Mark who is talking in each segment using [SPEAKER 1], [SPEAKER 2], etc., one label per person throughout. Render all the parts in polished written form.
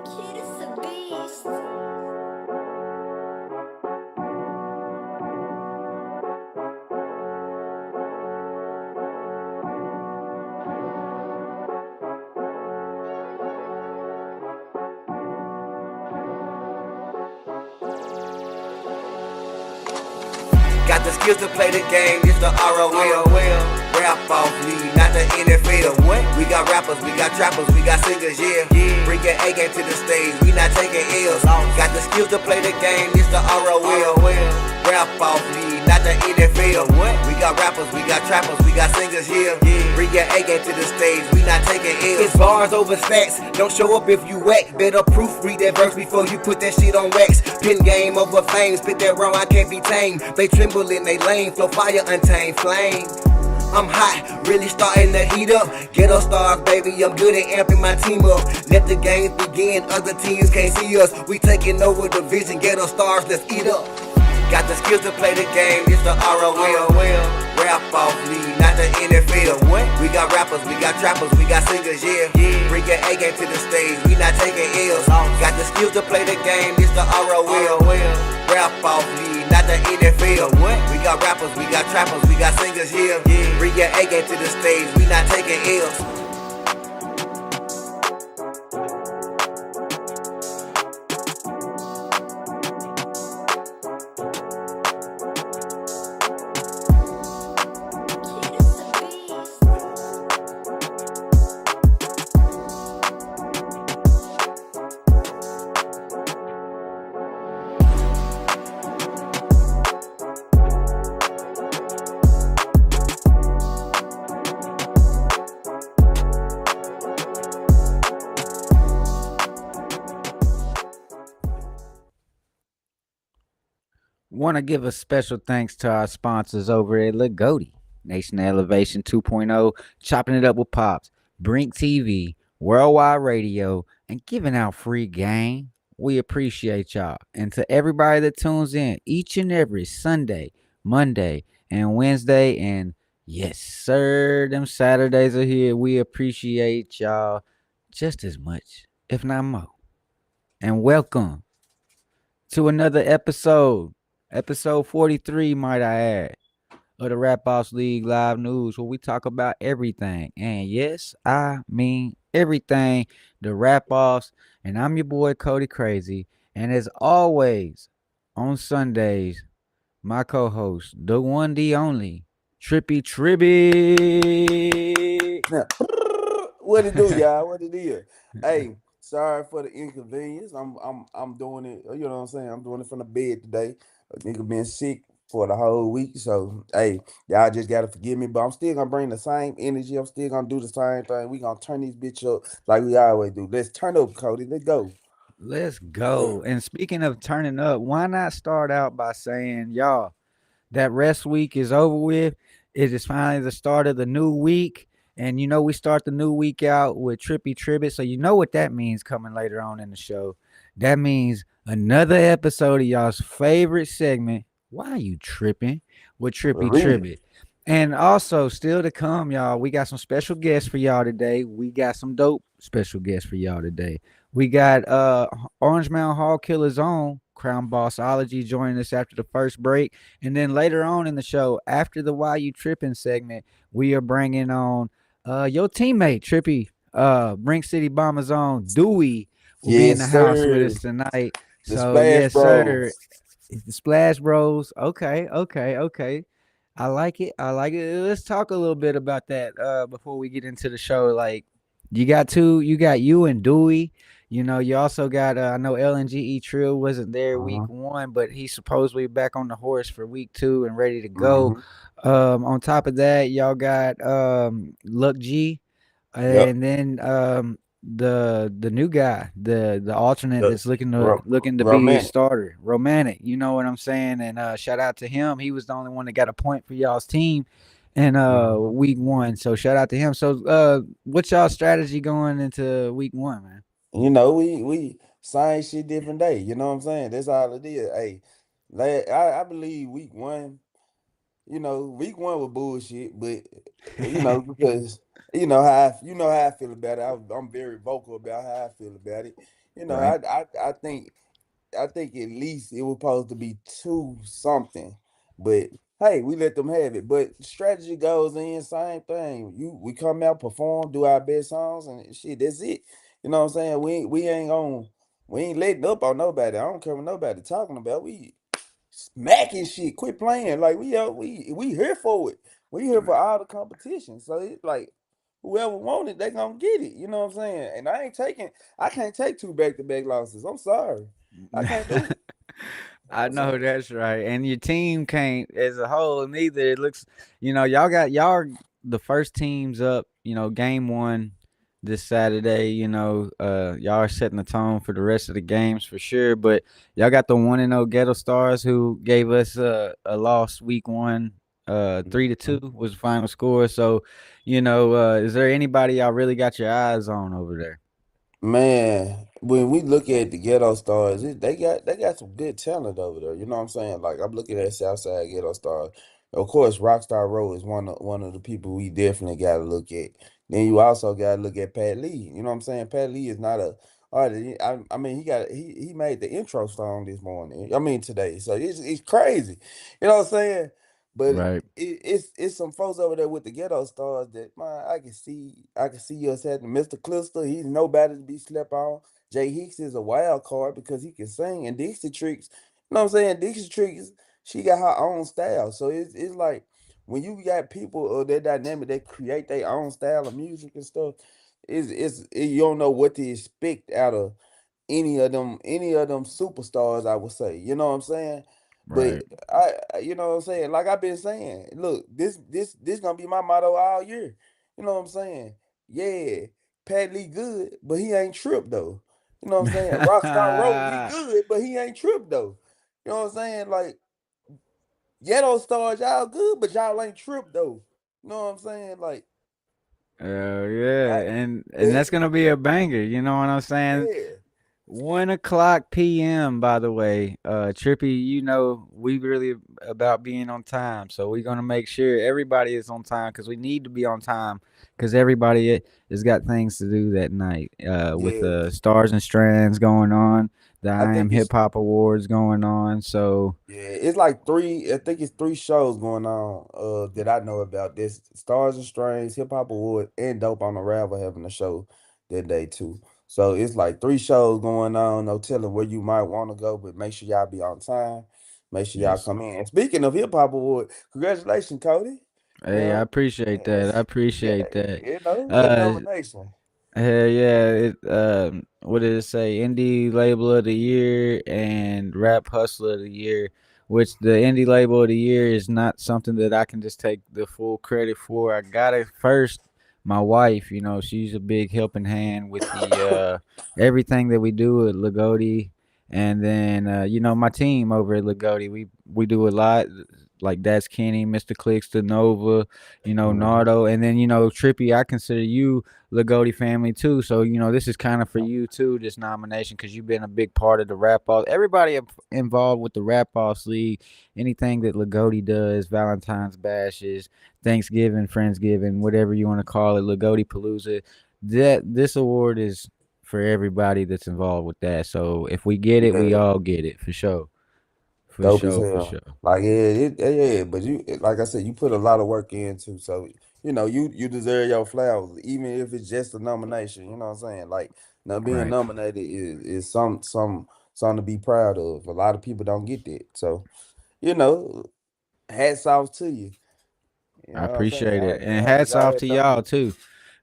[SPEAKER 1] Kid is a beast.
[SPEAKER 2] Got the skills to play the game, it's the ROL. RapOffs league, not the NFL. What? We got rappers, we got trappers, we got singers, yeah. Bring your A game to the stage, we not taking L's. Got the skills to play the game, it's the ROL. RapOffs league, not the NFL. What? We got rappers, we got trappers, we got singers, yeah. Bring your A game to the stage, we not taking L's. It's bars over stats, don't show up if you whack. Better proofread that verse before you put that shit on wax. Pin game over fame, spit that wrong, I can't be tamed. They tremble in they lane, flow fire, untamed flame. I'm hot, really starting to heat up. Ghetto stars, baby, I'm good at amping my team up. Let the games begin, other teams can't see us. We taking over the vision, ghetto stars, let's eat up. Got the skills to play the game, it's the ROL. RapOffs league, not the NFL. What? We got rappers, we got trappers, we got singers, yeah. Bring your A game to the stage, we not taking L's. Got the skills to play the game, it's the ROL. RapOffs league, not the NFL. What? We got rappers, we got trappers, we got singers, yeah. Bring your A game to the stage, we not taking L's.
[SPEAKER 1] Kid is a beast.
[SPEAKER 3] Want to give a special thanks to our sponsors over at Cody Nation Elevation 2.0, chopping it up with Pops, Brink TV, Worldwide Radio, and giving out free game. We appreciate y'all. And to everybody that tunes in each and every Sunday, Monday, and Wednesday, and yes, sir, them Saturdays are here. We appreciate y'all just as much, if not more. And welcome to another episode 43, might I add, of the RapOffs League Live News, where we talk about everything. And yes, I mean everything, the RapOffs. And I'm your boy, Cody CraZee. And as always, on Sundays, my co host, the one, the only, Trippy Tribbitt.
[SPEAKER 4] Now, what it do, y'all? What it is? Hey, sorry for the inconvenience. I'm doing it. You know what I'm saying? I'm doing it from the bed today. A nigga been sick for the whole week, so hey, y'all just gotta forgive me. But I'm still gonna bring the same energy. I'm still gonna do the same thing. We gonna turn this bitch up like we always do. Let's turn up, Cody. Let's go.
[SPEAKER 3] Let's go. And speaking of turning up, why not start out by saying, y'all, that rest week is over with. It is finally the start of the new week. And you know, we start the new week out with Trippy Tribbitt. So you know what that means coming later on in the show. That means another episode of y'all's favorite segment. Why are you tripping? With Trippy
[SPEAKER 4] For real.
[SPEAKER 3] Tribbitt. And also, still to come, y'all, we got some special guests for y'all today. We got some dope special guests for y'all today. We got Orange Mountain Hall Killer's own Crown Bossology joining us after the first break. And then later on in the show, after the Why You Tripping segment, we are bringing on your teammate, Trippy, Brink City Bombers own Dewey will be in the
[SPEAKER 4] Yes,
[SPEAKER 3] house with
[SPEAKER 4] sir.
[SPEAKER 3] us tonight.
[SPEAKER 4] The
[SPEAKER 3] So,
[SPEAKER 4] Splash
[SPEAKER 3] yes, sir.
[SPEAKER 4] Bros.
[SPEAKER 3] The Splash Bros. Okay. I like it. I like it. Let's talk a little bit about that before we get into the show. Like, you got you and Dewey. You know, you also got I know LNGE Trill wasn't there
[SPEAKER 4] Uh-huh.
[SPEAKER 3] week 1, but he's supposedly back on the horse for week 2 and ready to go.
[SPEAKER 4] Mm-hmm.
[SPEAKER 3] On top of that, y'all got Luck G,
[SPEAKER 4] Yep.
[SPEAKER 3] and then the new guy, the alternate
[SPEAKER 4] The
[SPEAKER 3] that's looking to be
[SPEAKER 4] romantic.
[SPEAKER 3] starter, romantic. You know what I'm saying? And shout out to him. He was the only one that got a point for y'all's team in
[SPEAKER 4] Mhm.
[SPEAKER 3] week 1. So shout out to him. So what's y'all strategy going into week 1, man?
[SPEAKER 4] You know, we same shit, different day. You know what I'm saying? That's all it is. Hey, I believe week 1. You know, week 1 was bullshit, but because you know how I feel about it. I'm very vocal about how I feel about it.
[SPEAKER 3] Right.
[SPEAKER 4] I think at least it was supposed to be two something, but hey, we let them have it. But strategy goes in, same thing. We come out, perform, do our best songs, and shit. That's it. You know what I'm saying? We ain't letting up on nobody. I don't care what nobody talking about. We smacking shit. Quit playing. Like we here for it. We here for all the competition. So it's like whoever want it, they gonna get it. You know what I'm saying? And I can't take two back to back losses. I'm sorry. I can't do it.
[SPEAKER 3] I
[SPEAKER 4] I'm sorry.
[SPEAKER 3] know that's right. And your team can't as a whole neither. It looks, y'all are the first teams up, game one this Saturday, y'all are setting the tone for the rest of the games for sure. But y'all got the 1-0 Ghetto Stars who gave us a loss week one. 3-2 was the final score. So, is there anybody y'all really got your eyes on over there?
[SPEAKER 4] Man, when we look at the ghetto stars, they got some good talent over there. You know what I'm saying? Like I'm looking at Southside Ghetto Stars. Of course, Rockstar Row is one of the people we definitely got to look at. Then you also got to look at Pat Lee. You know what I'm saying? Pat Lee is not a artist. I mean, he made the intro song this morning. I mean today, so it's crazy. You know what I'm saying? But
[SPEAKER 3] Right.
[SPEAKER 4] it's some folks over there with the ghetto stars that man I can see us having Mr. Clister. He's nobody to be slept on. Jay Hicks is a wild card because he can sing, and Dixie Tricks, you know what I'm saying? Dixie Tricks, she got her own style. So it's like when you got people of that dynamic that create their own style of music and stuff, you don't know what to expect out of any of them superstars, I would say. You know what I'm saying? But
[SPEAKER 3] Right.
[SPEAKER 4] you know what I'm saying? Like I've been saying, look, this gonna be my motto all year. You know what I'm saying? Yeah, Pat Lee good, but he ain't tripped though. You know what I'm saying? Rockstar Road, he good, but he ain't tripped though. You know what I'm saying? Like Ghetto Stars, y'all good, but y'all ain't tripped though. You know what I'm saying? Like,
[SPEAKER 3] Yeah,
[SPEAKER 4] I,
[SPEAKER 3] and
[SPEAKER 4] yeah,
[SPEAKER 3] that's gonna be a banger. You know what I'm saying?
[SPEAKER 4] yeah,
[SPEAKER 3] 1 o'clock p.m. By the way, Trippy, we really about being on time, so we're gonna make sure everybody is on time because we need to be on time because everybody has got things to do that night. With
[SPEAKER 4] yeah.
[SPEAKER 3] the Stars and Strands going on, the
[SPEAKER 4] I
[SPEAKER 3] I Am
[SPEAKER 4] think
[SPEAKER 3] Hip
[SPEAKER 4] it's
[SPEAKER 3] Hop Awards going on, so
[SPEAKER 4] Yeah, it's like three. I think it's three shows going on. That I know about. This Stars and Strains, Hip Hop Award, and Dope on the Ravel having a show that day too. So it's like three shows going on. No telling where you might want to go, but make sure y'all be on time. Make sure y'all
[SPEAKER 3] yes.
[SPEAKER 4] come in. And speaking of Hip Hop Award, congratulations, Cody. You
[SPEAKER 3] Hey, I
[SPEAKER 4] know,
[SPEAKER 3] appreciate that. I
[SPEAKER 4] yes, you got
[SPEAKER 3] appreciate that.
[SPEAKER 4] that
[SPEAKER 3] Uh,
[SPEAKER 4] nomination.
[SPEAKER 3] Hell yeah! What did it say? Indie Label of the Year and Rap Hustler of the Year. Which the Indie Label of the Year is not something that I can just take the full credit for. I got it first. My wife, she's a big helping hand with the everything that we do at Lagodi, and then my team over at Lagodi. We do a lot. Like that's Kenny, Mr. Clicks, the Nova,
[SPEAKER 4] Mhm.
[SPEAKER 3] Nardo, and then Trippy. I consider you Lagodi family too. So this is kind of for you too, this nomination, because you've been a big part of the rap off. Everybody involved with the rap offs league, anything that Lagodi does, Valentine's bashes, Thanksgiving, Friendsgiving, whatever you want to call it, Lagodi Palooza. That this award is for everybody that's involved with that. So if we get it, we
[SPEAKER 4] Yeah.
[SPEAKER 3] all get it for sure, for
[SPEAKER 4] Dope as
[SPEAKER 3] sure, for
[SPEAKER 4] hell.
[SPEAKER 3] sure.
[SPEAKER 4] Like yeah. But like I said, you put a lot of work into. So you deserve your flowers, even if it's just a nomination. You know what I'm saying? Like now being
[SPEAKER 3] Right.
[SPEAKER 4] nominated is something to be proud of. A lot of people don't get that. So you know, hats off to you. You
[SPEAKER 3] I
[SPEAKER 4] know what I'm saying?
[SPEAKER 3] appreciate it, and hats
[SPEAKER 4] Y'all
[SPEAKER 3] off
[SPEAKER 4] had
[SPEAKER 3] to
[SPEAKER 4] done
[SPEAKER 3] y'all
[SPEAKER 4] good.
[SPEAKER 3] too,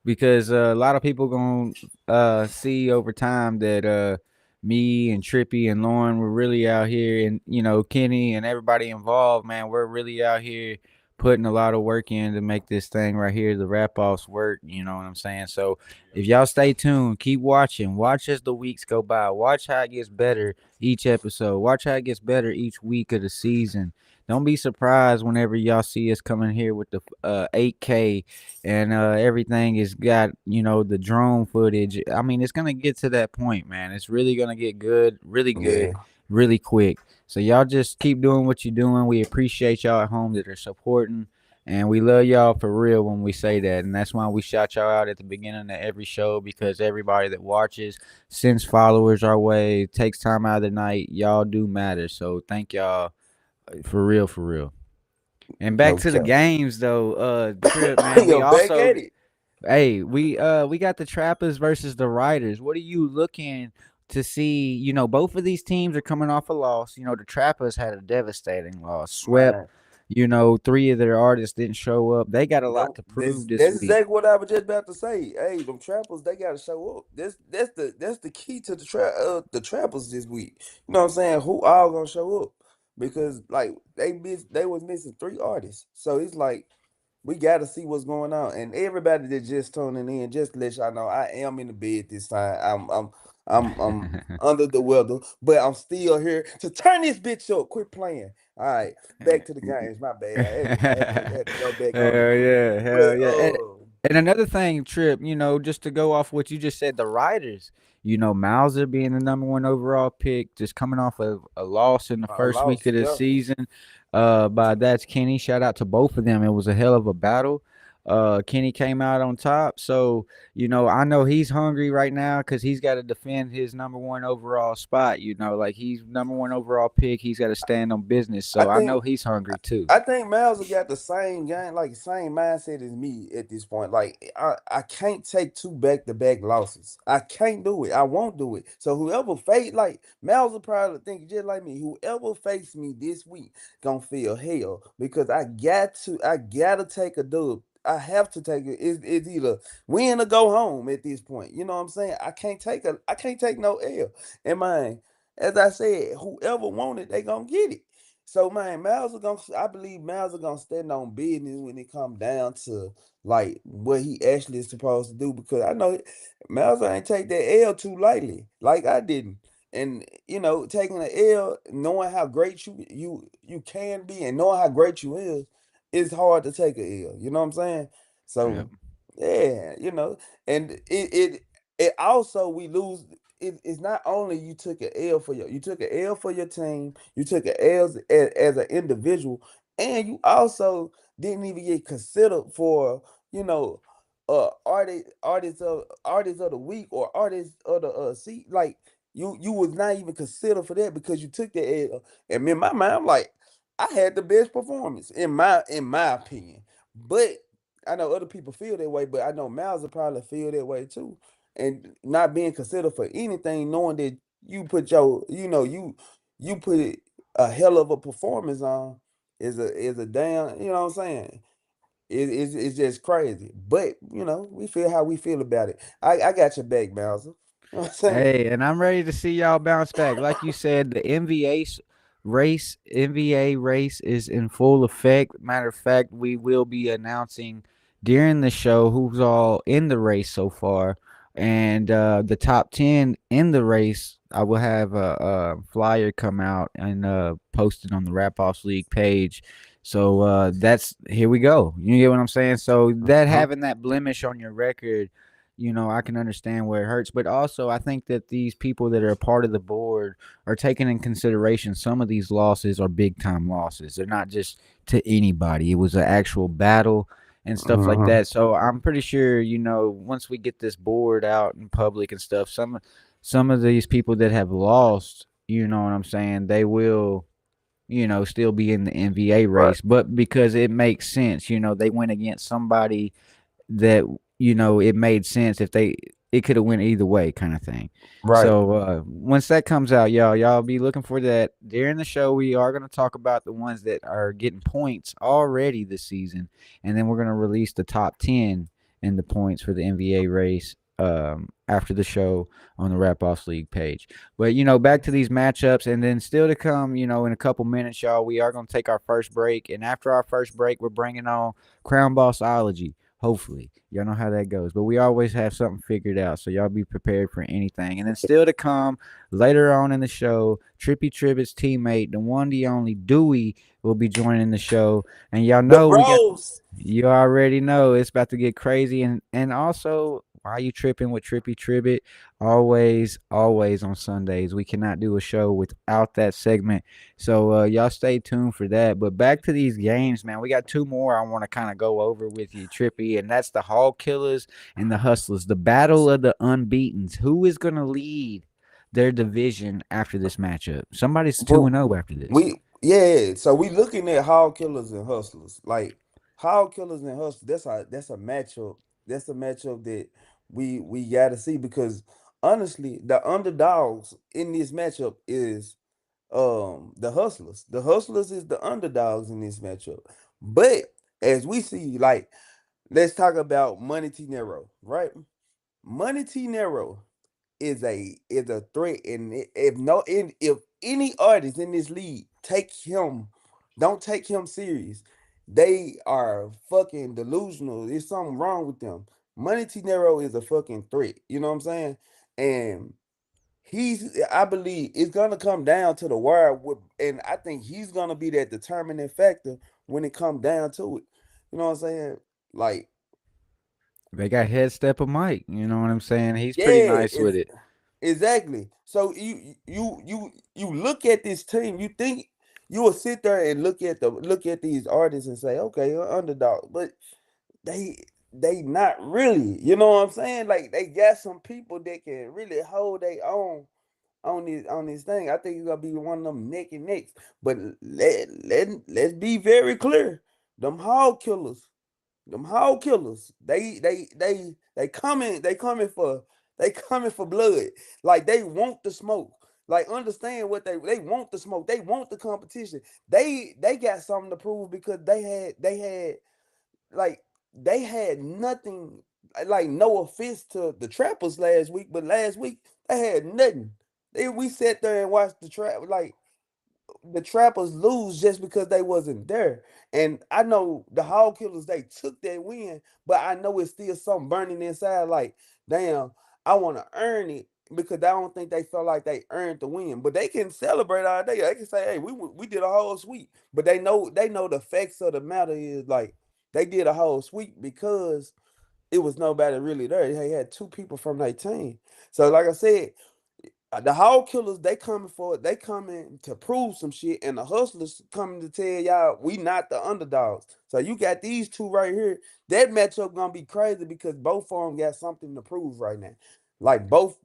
[SPEAKER 3] because a lot of people gonna see over time that me and Trippy and Lauren were really out here, and Kenny and everybody involved. Man, we're really out here putting a lot of work in to make this thing right here, the rap offs work. You know what I'm saying? So if y'all stay tuned, keep watching, watch as the weeks go by, watch how it gets better each episode, watch how it gets better each week of the season. Don't be surprised whenever y'all see us coming here with the 8K and everything is got the drone footage. I mean, it's gonna get to that point, man. It's really gonna get good,
[SPEAKER 4] Yeah.
[SPEAKER 3] really quick. So y'all just keep doing what you're doing. We appreciate y'all at home that are supporting. And we love y'all for real when we say that. And that's why we shout y'all out at the beginning of every show, because everybody that watches sends followers our way, takes time out of the night. Y'all do matter. So thank y'all for real, for real. And back
[SPEAKER 4] No
[SPEAKER 3] to the
[SPEAKER 4] cap.
[SPEAKER 3] games though, Trip, man. We
[SPEAKER 4] Yo, back
[SPEAKER 3] also
[SPEAKER 4] at it.
[SPEAKER 3] Hey, we got the Trappers versus the Riders. What are you looking to see? Both of these teams are coming off a loss. The Trappers had a devastating loss, swept.
[SPEAKER 4] Man.
[SPEAKER 3] Three of their artists didn't show up. They got a lot
[SPEAKER 4] No,
[SPEAKER 3] to
[SPEAKER 4] that's
[SPEAKER 3] prove this
[SPEAKER 4] that's
[SPEAKER 3] week.
[SPEAKER 4] exactly what I was just about to say. Hey, them trappers, they gotta show up. That's the key to the trappers this week. You know what I'm saying? Who all gonna show up? Because like they was missing three artists. So it's like we got to see what's going on. And everybody that just tuning in, just to let y'all know, I am in the bed this time. I'm under the weather, but I'm still here to turn this bitch up. Quit playing. All right, back to the games. My bad. I had to go back on it.
[SPEAKER 3] Hell yeah,
[SPEAKER 4] But
[SPEAKER 3] hell yeah. And another thing, Trip, just to go off what you just said, the Riders, Mauser being the number one overall pick, just coming off of a loss in the
[SPEAKER 4] I
[SPEAKER 3] first week
[SPEAKER 4] lost.
[SPEAKER 3] of the
[SPEAKER 4] Yeah.
[SPEAKER 3] season. By That's Kenny. Shout out to both of them. It was a hell of a battle. Kenny came out on top. So, I know he's hungry right now because he's got to defend his number one overall spot. Like he's number one overall pick. He's got to stand on business.
[SPEAKER 4] I
[SPEAKER 3] So I know
[SPEAKER 4] think
[SPEAKER 3] he's hungry too.
[SPEAKER 4] I think Miles got the same game, like same mindset as me at this point. Like I can't take two back-to-back losses. I can't do it. I won't do it. So whoever face like Miles will probably think just like me. Whoever face me this week gonna feel hell because I gotta take a dub. I have to take it. It's either win or go home at this point. You know what I'm saying? I can't take no L. And man, as I said, whoever want it, they gonna get it. So man, I believe Miles are gonna stand on business when it come down to like what he actually is supposed to do because I know Miles ain't take that L too lightly, like I didn't. And taking an L, knowing how great you can be and knowing how great you is, it's hard to take a L. You know what I'm saying?
[SPEAKER 3] Yep.
[SPEAKER 4] So yeah, and it also we lose it's not only you took an L for your team, you took an L as an individual, and you also didn't even get considered for you know artist of the week or artist of the seat. Like you was not even considered for that because you took the L. And in my mind, I'm like, I had the best performance in my opinion, but I know other people feel that way, but I know Miles will probably feel that way too and not being considered for anything, knowing that you put a hell of a performance on is a damn, you know what I'm saying? It's just crazy. But we feel how we feel about it. I got your back, Bowser. You know what I'm saying?
[SPEAKER 3] Hey, and I'm ready to see y'all bounce back. Like you said, the NBA race is in full effect. Matter of fact, we will be announcing during the show who's all in the race so far, and the top 10 in the race. I will have a flyer come out and post it on the Rap Offs League page. So that's here we go. You get what I'm saying? So that
[SPEAKER 4] Uh-huh.
[SPEAKER 3] having that blemish on your record, I can understand where it hurts, but also I think that these people that are a part of the board are taking in consideration some of these losses are big time losses. They're not just to anybody. It was an actual battle and stuff like
[SPEAKER 4] Uh-huh.
[SPEAKER 3] that. So I'm pretty sure, once we get this board out in public and stuff, some of these people that have lost, you know what I'm saying, they will still be in the NBA
[SPEAKER 4] Right.
[SPEAKER 3] race, but because it makes sense, they went against somebody that it made sense if it could have went either way kind of thing.
[SPEAKER 4] Right.
[SPEAKER 3] So once that comes out, y'all be looking for that during the show. We are going to talk about the ones that are getting points already this season, and then we're going to release the top 10 in the points for the NBA race after the show on the Rap Offs League page. But back to these matchups, and then still to come, in a couple minutes, y'all, we are going to take our first break, and after our first break, we're bringing on Crown Bossology. Hopefully, y'all know how that goes, but we always have something figured out, so y'all be prepared for anything. And then still to come later on in the show, Trippy Tribbitt's teammate, the one, the only Deuwie, will be joining the show. And y'all
[SPEAKER 4] The
[SPEAKER 3] know
[SPEAKER 4] bros.
[SPEAKER 3] you already know it's about to get crazy, and also Why You Tripping with Trippy Tribbitt. Always, always on Sundays. We cannot do a show without that segment. So y'all stay tuned for that. But back to these games, man. We got two more I want to kind of go over with you, Trippy, and that's the Hall Killers and the Hustlers. The battle of the unbeatens. Who is gonna lead their division after this matchup? Somebody's
[SPEAKER 4] But
[SPEAKER 3] 2-0 after this.
[SPEAKER 4] yeah, so we looking at hog killers and hustlers. Like hog killers and hustlers, that's a matchup. That's a matchup that we gotta see because honestly, the underdogs in this matchup is the hustlers. The hustlers is the underdogs in this matchup. But as we see, like, let's talk about Money T Nero, right? Money T Nero is a threat, and if any artist in this league don't take him serious, they are fucking delusional. There's something wrong with them. Money T Nero is a fucking threat. You know what I'm saying? And I believe it's gonna come down to the wire, and I think he's gonna be that determining factor when it comes down to it. You know what I'm saying? Like,
[SPEAKER 3] They got head step of Mike. You know what I'm saying? He's pretty
[SPEAKER 4] yeah,
[SPEAKER 3] nice with it.
[SPEAKER 4] exactly. So you look at this team, you think you will sit there and look at these artists and say, okay, underdog, but they not really. You know what I'm saying? Like they got some people that can really hold their own on this thing. I think it's gonna be one of them neck and necks. But let's be very clear. Them hog killers, them hog killers, they coming for blood. Like they want the smoke. Like understand what they want the smoke. They want the competition. They got something to prove because like they had nothing. Like no offense to the trappers last week, but last week they had nothing. We sat there and watched the trappers lose just because they wasn't there. And I know the hog killers, they took that win, but I know it's still something burning inside. Like, damn, I want to earn it because I don't think they felt like they earned the win. But they can celebrate all day. They can say, "Hey, we did a whole sweep." But they know the facts of the matter is like they did a whole sweep because it was nobody really there. They had two people from their team. So, like I said, the hog killers, they coming for it. They coming to prove some shit, and the hustlers coming to tell y'all we not the underdogs. So you got these two right here. That matchup gonna be crazy because both of them got something to prove right now. Like both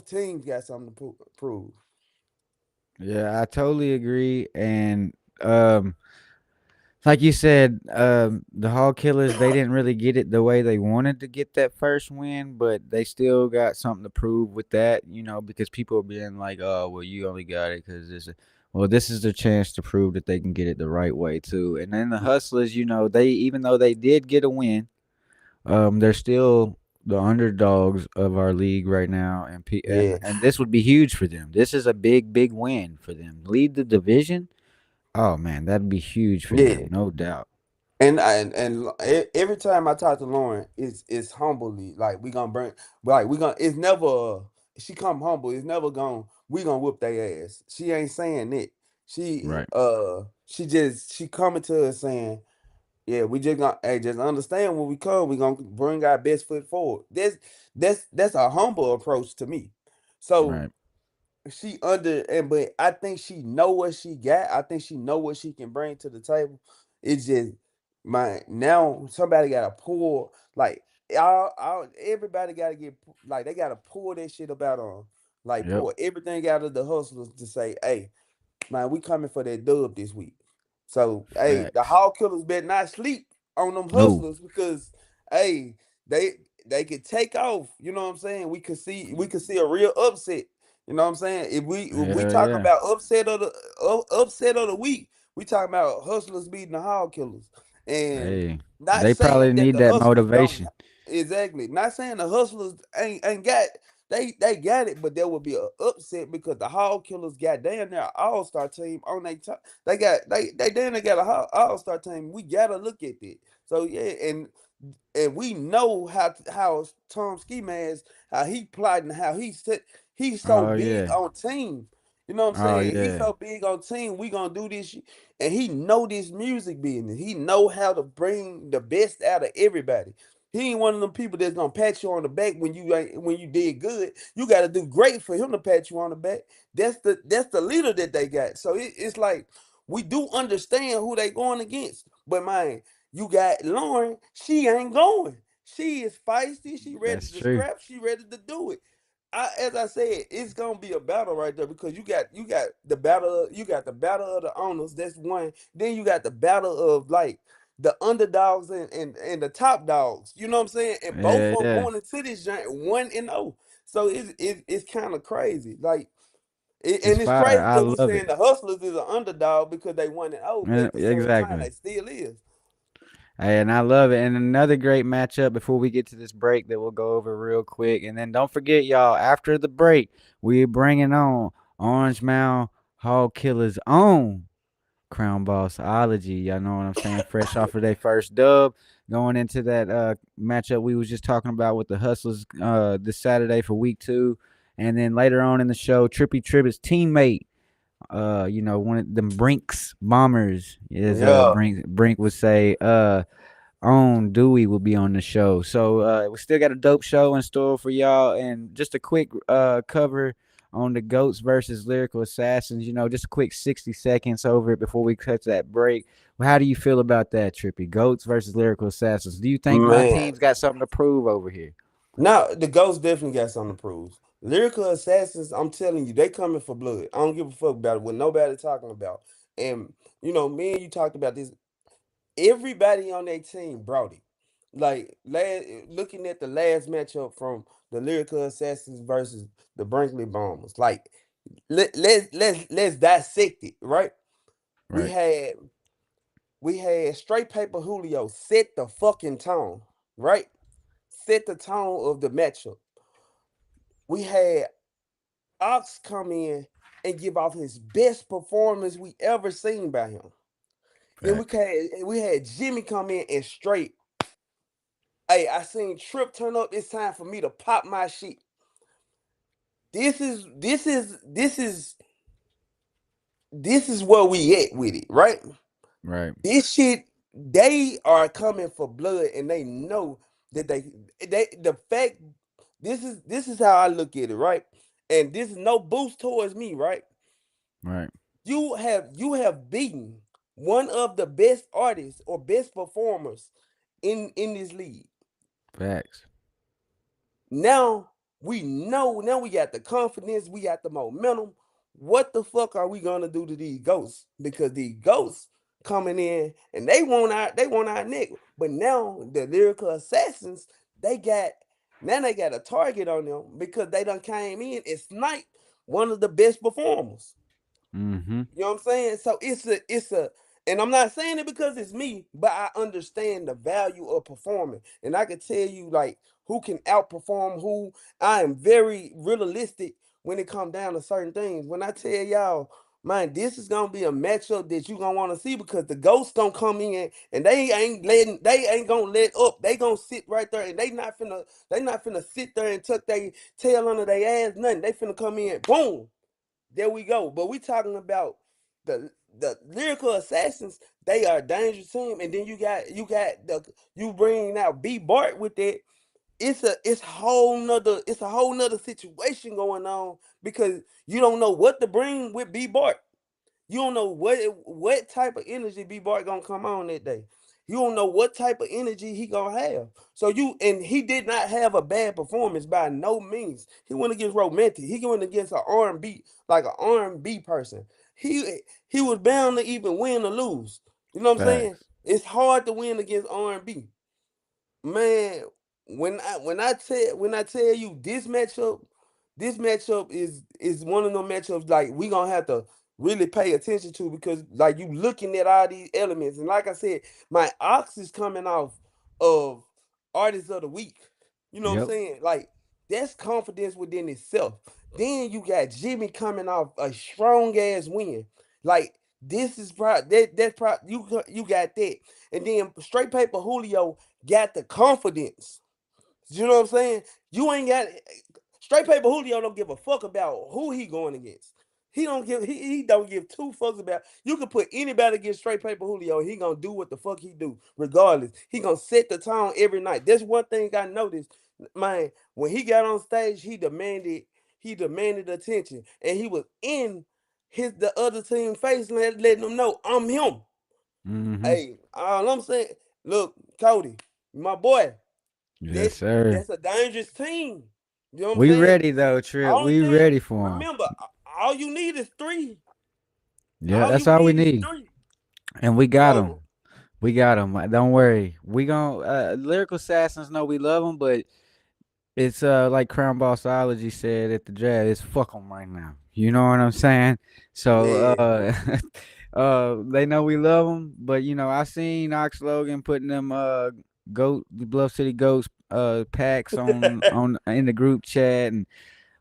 [SPEAKER 4] teams got something to prove.
[SPEAKER 3] Yeah, I totally agree. And like you said, the Hog Killers, they didn't really get it the way they wanted to get that first win, but they still got something to prove with that, because people are being like, "Oh, well, you only got it because this." Well, this is their chance to prove that they can get it the right way too. And then the Hustlers, they even though they did get a win, they're still the underdogs of our league right now, and
[SPEAKER 4] Yeah,
[SPEAKER 3] and this would be huge for them. This is a big, big win for them. Lead the division. Oh man, that'd be huge for them,
[SPEAKER 4] yeah.
[SPEAKER 3] no doubt.
[SPEAKER 4] Every time I talk to Lauren, it's humbly like we gonna bring, like we gonna. It's never she come humble. It's never gonna we gonna whoop their ass. She ain't saying it.
[SPEAKER 3] Right,
[SPEAKER 4] She coming to us saying, yeah, we just gonna, hey, just understand when we come, we gonna bring our best foot forward. That's a humble approach to me. So
[SPEAKER 3] right.
[SPEAKER 4] she under and but I think she know what she got. I think she know what she can bring to the table. It's just my now somebody gotta pull like everybody gotta get like they gotta pull that shit about on like
[SPEAKER 3] Yep.
[SPEAKER 4] pull everything out of the hustlers to say, hey, man, we coming for that dub this week. So, hey, the
[SPEAKER 3] Facts.
[SPEAKER 4] hog killers better not sleep on them
[SPEAKER 3] No.
[SPEAKER 4] hustlers because, hey, they they could take off. You know what I'm saying? We could see a real upset. You know what I'm saying? If we
[SPEAKER 3] Hell
[SPEAKER 4] talking
[SPEAKER 3] yeah.
[SPEAKER 4] about upset of the week, we talking about hustlers beating the hog killers, and
[SPEAKER 3] Hey,
[SPEAKER 4] not
[SPEAKER 3] they
[SPEAKER 4] saying
[SPEAKER 3] probably
[SPEAKER 4] that
[SPEAKER 3] need
[SPEAKER 4] the
[SPEAKER 3] that
[SPEAKER 4] hustlers don't
[SPEAKER 3] motivation.
[SPEAKER 4] exactly. Not saying the hustlers ain't got they got it, but there would be an upset because the hog killers got damn near all star team on their top. They damn near got a all star team. We gotta look at it. So yeah, and we know how Tom Ski Mask how he plotting how he's so
[SPEAKER 3] Oh
[SPEAKER 4] big
[SPEAKER 3] yeah.
[SPEAKER 4] on team. You know what I'm
[SPEAKER 3] Oh
[SPEAKER 4] saying? He's
[SPEAKER 3] yeah.
[SPEAKER 4] so big on team. We gonna do this, and he know this music business. He know how to bring the best out of everybody. He ain't one of them people that's gonna pat you on the back when you did good. You got to do great for him to pat you on the back. That's the leader that they got. So it's like we do understand who they going against. But man, you got Lauren. She ain't going. She is feisty. She ready
[SPEAKER 3] That's
[SPEAKER 4] to
[SPEAKER 3] true.
[SPEAKER 4] scrap. She ready to do it. As I said, it's gonna be a battle right there because you got the battle of the owners. That's one. Then you got the battle of like the underdogs and the top dogs. You know what I'm saying? And both
[SPEAKER 3] Yeah,
[SPEAKER 4] of them
[SPEAKER 3] yeah.
[SPEAKER 4] going into this giant 1-0. So it's kind of crazy. Like
[SPEAKER 3] It's
[SPEAKER 4] and it's
[SPEAKER 3] fire.
[SPEAKER 4] crazy
[SPEAKER 3] I
[SPEAKER 4] that we
[SPEAKER 3] love it.
[SPEAKER 4] saying the hustlers is an underdog because they 1-0, but at the same time
[SPEAKER 3] Exactly.
[SPEAKER 4] they still is.
[SPEAKER 3] And I love it. And another great matchup before we get to this break that we'll go over real quick. And then don't forget, y'all, after the break, we're bringing on Orange Mound Hog Killer's own Crown Bossology. Y'all know what I'm saying? Fresh off of their first dub, going into that matchup we was just talking about with the Hustlers this Saturday for week 2. And then later on in the show, Trippy Tribbitt's teammate, one of them Brinks bombers, is
[SPEAKER 4] Yeah.
[SPEAKER 3] Brink would say, own Dewey will be on the show. So we still got a dope show in store for y'all, and just a quick cover on the Goats versus Lyrical Assassins. Just a quick 60 seconds over it before we cut that break. Well, how do you feel about that, Trippy? Goats versus Lyrical Assassins. Do you think my
[SPEAKER 4] Man.
[SPEAKER 3] team's got something to prove over here?
[SPEAKER 4] Now the Ghost definitely got something to prove. Lyrical assassins, I'm telling you, they coming for blood. I don't give a fuck about it. What nobody talking about. And me and you talked about this. Everybody on their team brought it. Like looking at the last matchup from the Lyrical Assassins versus the Brinkley Bombers. Like let's dissect it, right? We
[SPEAKER 3] Right,
[SPEAKER 4] had we had Straight Paper Julio set the fucking tone, right? Set the tone of the matchup. We had Ox come in and give off his best performance we ever seen by him. Then
[SPEAKER 3] facts.
[SPEAKER 4] we had Jimmy come in and straight. Hey, I seen Trip turn up. It's time for me to pop my shit. This is where we at with it, right?
[SPEAKER 3] Right,
[SPEAKER 4] This shit, they are coming for blood, and they know that the fact this is how I look at it, right? And this is no boost towards me, right?
[SPEAKER 3] right.
[SPEAKER 4] You have beaten one of the best artists or best performers in this league.
[SPEAKER 3] Facts.
[SPEAKER 4] Now we know. Now we got the confidence. We got the momentum. What the fuck are we gonna do to these ghosts? Because these ghosts coming in and they want our neck. But now the lyrical assassins they got they got a target on them because they done came in and sniped one of the best performers.
[SPEAKER 3] Mm-hmm.
[SPEAKER 4] You know what I'm saying? So and I'm not saying it because it's me, but I understand the value of performing. And I can tell you like who can outperform who. I am very realistic when it comes down to certain things. When I tell y'all, man, this is gonna be a matchup that you gonna want to see because the ghosts gonna come in and they ain't gonna let up. They gonna sit right there and they not finna sit there and tuck their tail under their ass, nothing. They finna come in, boom. There we go. But we talking about the lyrical assassins. They are a dangerous team, and then you bringing out B Bart with that. It's a whole nother situation going on because you don't know what to bring with B Bart. You don't know what type of energy B Bart gonna come on that day. You don't know what type of energy he gonna have. He did not have a bad performance by no means. He went against romantic. He went against an R&B, like an R&B person. He was bound to even win or lose. You know what I'm saying?
[SPEAKER 3] Facts.
[SPEAKER 4] It's hard to win against R&B. Man, when I tell you this matchup is one of them matchups like we gonna have to really pay attention to because like you looking at all these elements and like I said, my ox is coming off of artist of the week. You know what I'm
[SPEAKER 3] Yep.
[SPEAKER 4] saying? Like that's confidence within itself. Then you got Jimmy coming off a strong ass win. Like this is you got that, and then straight paper Julio got the confidence. You know what I'm saying? You ain't got straight paper Julio don't give a fuck about who he going against. He don't give two fucks about. You can put anybody against straight paper Julio. He gonna do what the fuck he do, regardless. He gonna set the tone every night. That's one thing I noticed, man. When he got on stage, he demanded attention, and he was in the other team face, letting them know I'm him.
[SPEAKER 3] Mm-hmm.
[SPEAKER 4] Hey, all I'm saying, look, Cody, my boy,
[SPEAKER 3] Yes,
[SPEAKER 4] that's
[SPEAKER 3] sir.
[SPEAKER 4] that's a dangerous team. You know what I'm
[SPEAKER 3] We
[SPEAKER 4] saying?
[SPEAKER 3] ready though, Trip.
[SPEAKER 4] Only
[SPEAKER 3] We
[SPEAKER 4] thing,
[SPEAKER 3] ready for him.
[SPEAKER 4] remember, all you need is three.
[SPEAKER 3] Yeah,
[SPEAKER 4] All
[SPEAKER 3] that's
[SPEAKER 4] you
[SPEAKER 3] all we
[SPEAKER 4] need is
[SPEAKER 3] need,
[SPEAKER 4] three.
[SPEAKER 3] and we got him.
[SPEAKER 4] So
[SPEAKER 3] We got him. Don't worry. We gon' lyrical assassins know we love them, but it's like Crown Bossology said at the draft. It's fuck them right now. You know what I'm saying? So
[SPEAKER 4] man,
[SPEAKER 3] they know we love them, but I seen Ox Logan putting them the Bluff City Ghosts packs on in the group chat, and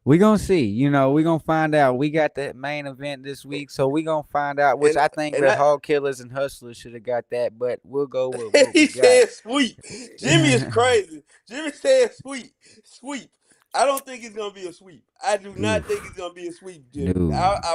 [SPEAKER 3] we gonna see. We gonna find out. We got that main event this week, so we gonna find out. Which
[SPEAKER 4] and
[SPEAKER 3] I think
[SPEAKER 4] and
[SPEAKER 3] the
[SPEAKER 4] I
[SPEAKER 3] Hog Killers and Hustlers should have got that, but we'll go with what we
[SPEAKER 4] he
[SPEAKER 3] got.
[SPEAKER 4] said sweep. Jimmy is crazy. Jimmy said sweep. Sweep. I don't think it's gonna be a sweep. I do not think it's
[SPEAKER 3] Oof.
[SPEAKER 4] gonna be a sweep, Jimmy.
[SPEAKER 3] No.
[SPEAKER 4] I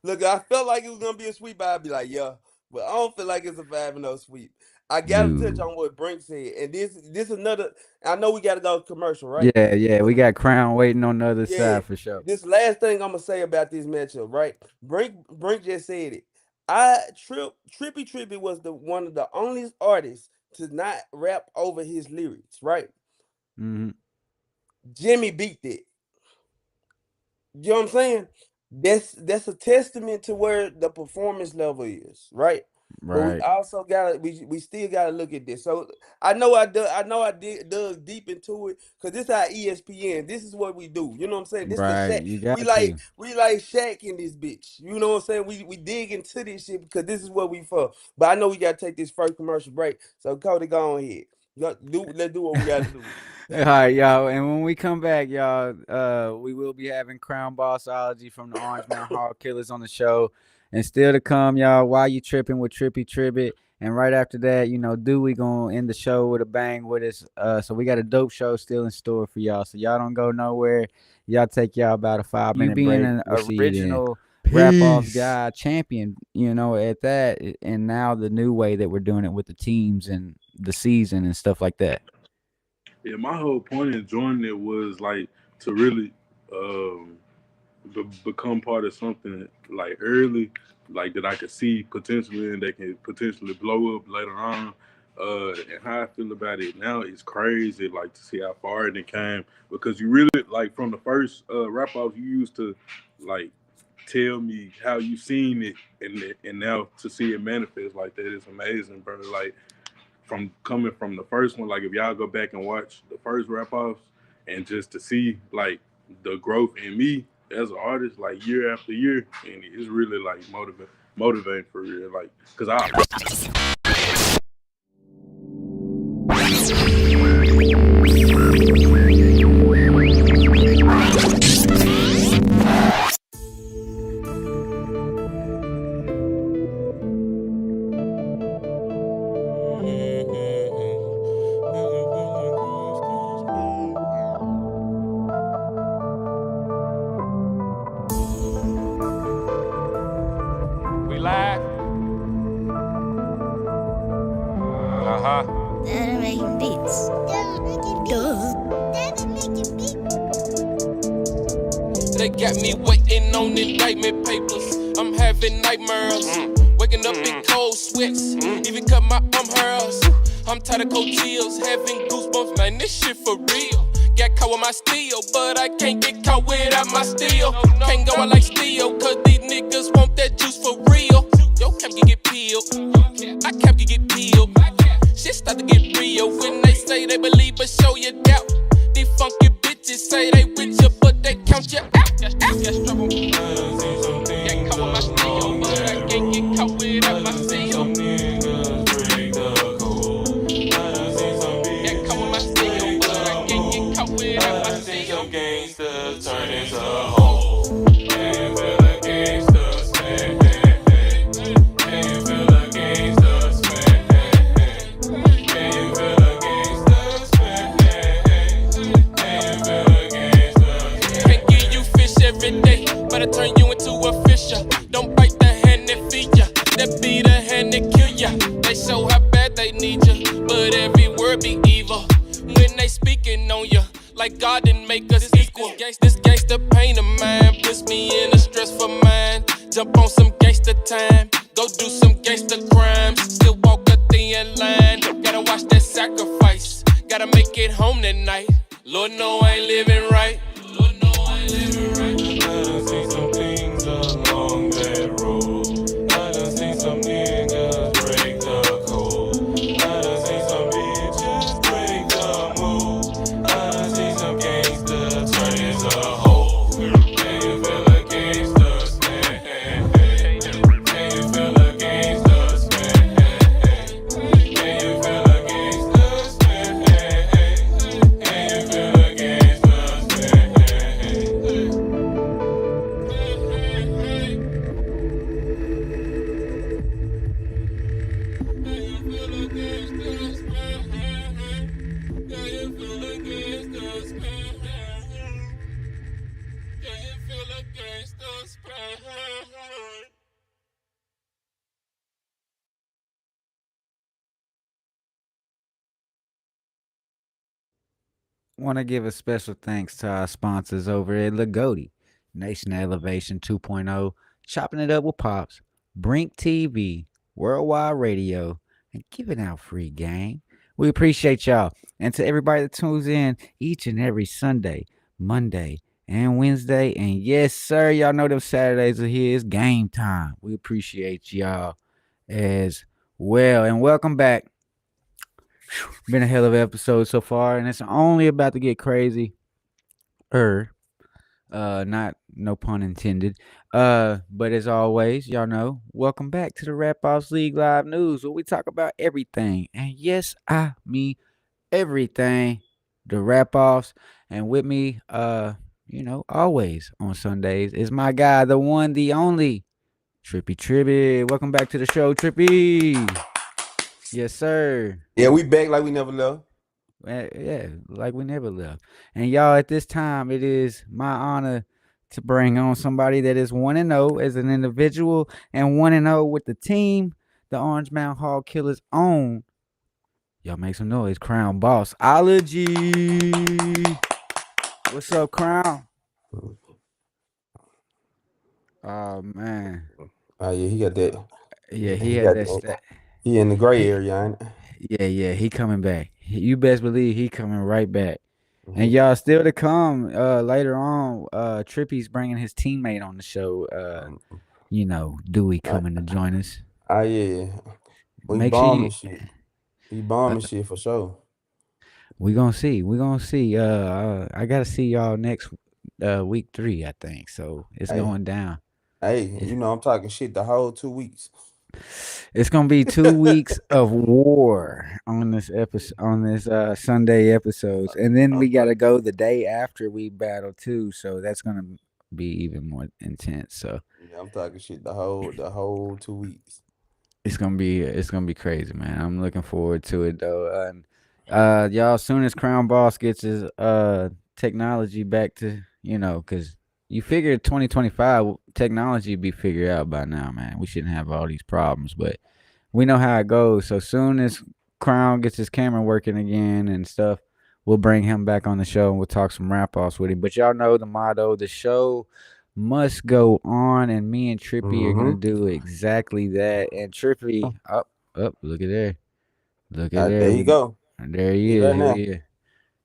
[SPEAKER 4] look, I felt like it was gonna be a sweep, I'd be like, yeah. But I don't feel like it's a 5-0 sweep. I gotta touch
[SPEAKER 3] No.
[SPEAKER 4] on what Brink said. And this another, I know we gotta go commercial, right?
[SPEAKER 3] Yeah, yeah.
[SPEAKER 4] But
[SPEAKER 3] We got Crown waiting on the other
[SPEAKER 4] yeah,
[SPEAKER 3] side for sure.
[SPEAKER 4] this last thing I'm gonna say about this matchup, right? Brink just said it. Trippy Trippy was the one of the only artists to not rap over his lyrics, right?
[SPEAKER 3] Hmm.
[SPEAKER 4] Jimmy beat that. You know what I'm saying? That's a testament to where the performance level is, right? But we
[SPEAKER 3] Right,
[SPEAKER 4] also gotta we still gotta look at this. So I know I did dug deep into it because this our ESPN. This is what we do. You know what I'm saying? This the
[SPEAKER 3] right.
[SPEAKER 4] Shaq.
[SPEAKER 3] You
[SPEAKER 4] We
[SPEAKER 3] got
[SPEAKER 4] like
[SPEAKER 3] to.
[SPEAKER 4] we like Shaq in this bitch. You know what I'm saying? We dig into this shit because this is what we for. But I know we gotta take this first commercial break. So Cody, go on ahead. Let's do what we gotta do.
[SPEAKER 3] All right, y'all. And when we come back, y'all, we will be having Crown Bossology from the Orange Mountain Hog Killers on the show. And still to come, y'all, Why You Tripping with Trippy Tribbitt. And right after that, Dewey gonna end the show with a bang with us. So we got a dope show still in store for y'all. So y'all don't go nowhere. Y'all take y'all about a 5-minute break. Being an original rap-offs guy champion, at that, and now the new way that we're doing it with the teams and the season and stuff like that.
[SPEAKER 5] Yeah, my whole point in joining it was like to really become part of something like early, like that I could see potentially and they can potentially blow up later on. And how I feel about it now is crazy, like to see how far it came because you really like from the first rap off you used to like tell me how you seen it and now to see it manifest like that is amazing, bro. Like from coming from the first one, like if y'all go back and watch the first rap offs and just to see like the growth in me as an artist, like year after year, and it's really like motivating for real, like because
[SPEAKER 6] We live.
[SPEAKER 1] They're making beats.
[SPEAKER 6] They got me waiting on indictment papers. I'm having nightmares. Waking up in cold sweats. Even cut my hairs. I'm tired of cold chills. Having goosebumps, man. This shit for real. Got caught with my steel, but I can't get caught without my steel. Can't go out like steel, cause these niggas want that juice for real. Yo, cap can get peeled. I cap can get peeled. Shit start to get real when they say they believe, but show you doubt. These funky bitches say they with you, but they count you out. Got trouble. Got caught with my steel, but I can't get caught without my steel. Got caught with my steel, but I can't get caught without my steel.
[SPEAKER 7] Gangsters turn into hoes. Can't feel the gangsters, man. Can you feel the gangsters, man? Can you feel the gangsters, man? Can you feel the gangsters?
[SPEAKER 6] Can't give you fish every day, but I turn you into a fish ya. Don't bite the hand that feed ya. That be the hand that kill ya. They show how bad they need ya, but every word be evil when they speaking on ya. Like God didn't make us equal. This gangsta pain of mine puts me in a stressful mind. Jump on some gangsta time, go do some gangsta crimes. Still walk a thin line, gotta watch that sacrifice. Gotta make it home tonight. Lord know I ain't living right. Lord know I ain't living right.
[SPEAKER 7] I done seen some things along that road. I done seen some niggas break the code. I done seen some bitches break the mood. I done seen some gangsters turn into hoes. Can you feel a gangster stand? Can you feel a gangster stand? Can you feel a gangster stand? Can you feel a gangster stand?
[SPEAKER 3] Want to give a special thanks to our sponsors over at Lagodi, Nation Elevation 2.0, Chopping It Up with Pops, Brink TV, Worldwide Radio, and giving out free game. We appreciate y'all. And to everybody that tunes in each and every Sunday, Monday, and Wednesday. And yes, sir, y'all know them Saturdays are here. It's game time. We appreciate y'all as well. And welcome back. Been a hell of an episode so far, and it's only about to get crazy. Not no pun intended. But as always, y'all know, welcome back to the RapOffs League Live News, where we talk about everything. And yes, I mean everything. The RapOffs, and with me, always on Sundays is my guy, the one, the only, Trippy Tribbitt. Welcome back to the show, Trippy. Yes, sir.
[SPEAKER 4] Yeah, we back like we never left.
[SPEAKER 3] Yeah, like we never left. And y'all, at this time, it is my honor to bring on somebody that is 1-0 as an individual and 1-0 with the team, the Orange Mountain Hog Killers own. Y'all make some noise, Crown Bossology. What's up, Crown? Oh man.
[SPEAKER 4] Oh yeah, he got that.
[SPEAKER 3] Yeah, he
[SPEAKER 4] He
[SPEAKER 3] had
[SPEAKER 4] got
[SPEAKER 3] that.
[SPEAKER 4] that. He in the gray
[SPEAKER 3] He,
[SPEAKER 4] area, ain't
[SPEAKER 3] yeah, he coming back. You best believe he coming right back. And
[SPEAKER 4] it?
[SPEAKER 3] y'all still to come later on, Trippy's bringing his teammate on the show,
[SPEAKER 4] Um,
[SPEAKER 3] Dewey
[SPEAKER 4] I,
[SPEAKER 3] coming to join us.
[SPEAKER 4] yeah. We
[SPEAKER 3] Make sure you
[SPEAKER 4] bombing shit. We
[SPEAKER 3] uh,
[SPEAKER 4] bombing shit for sure.
[SPEAKER 3] we gonna see. We gonna see. I gotta see y'all next week 3, I think. So it's
[SPEAKER 4] Hey,
[SPEAKER 3] going down.
[SPEAKER 4] hey,
[SPEAKER 3] It's,
[SPEAKER 4] I'm talking shit the whole 2 weeks.
[SPEAKER 3] it's gonna be 2 weeks of war on this episode, on this Sunday episodes, and then we
[SPEAKER 4] I'm
[SPEAKER 3] gotta go the day after we battle too. So that's gonna be even more intense. So
[SPEAKER 4] Yeah, I'm talking shit the whole 2 weeks.
[SPEAKER 3] it's gonna be crazy, man. I'm looking forward to it though. And y'all, soon as Crown Boss gets his technology back to, because you figure 2025 technology be figured out by now, man. We shouldn't have all these problems, but we know how it goes. So soon as Crown gets his camera working again and stuff, we'll bring him back on the show and we'll talk some rap offs with him. But y'all know the motto: the show must go on, and me and Trippy are gonna
[SPEAKER 4] Mm-hmm.
[SPEAKER 3] do exactly that. And Trippy, up, look at there.
[SPEAKER 4] There you go.
[SPEAKER 3] There he
[SPEAKER 4] He
[SPEAKER 3] is.
[SPEAKER 4] there
[SPEAKER 3] Here
[SPEAKER 4] now.
[SPEAKER 3] he is.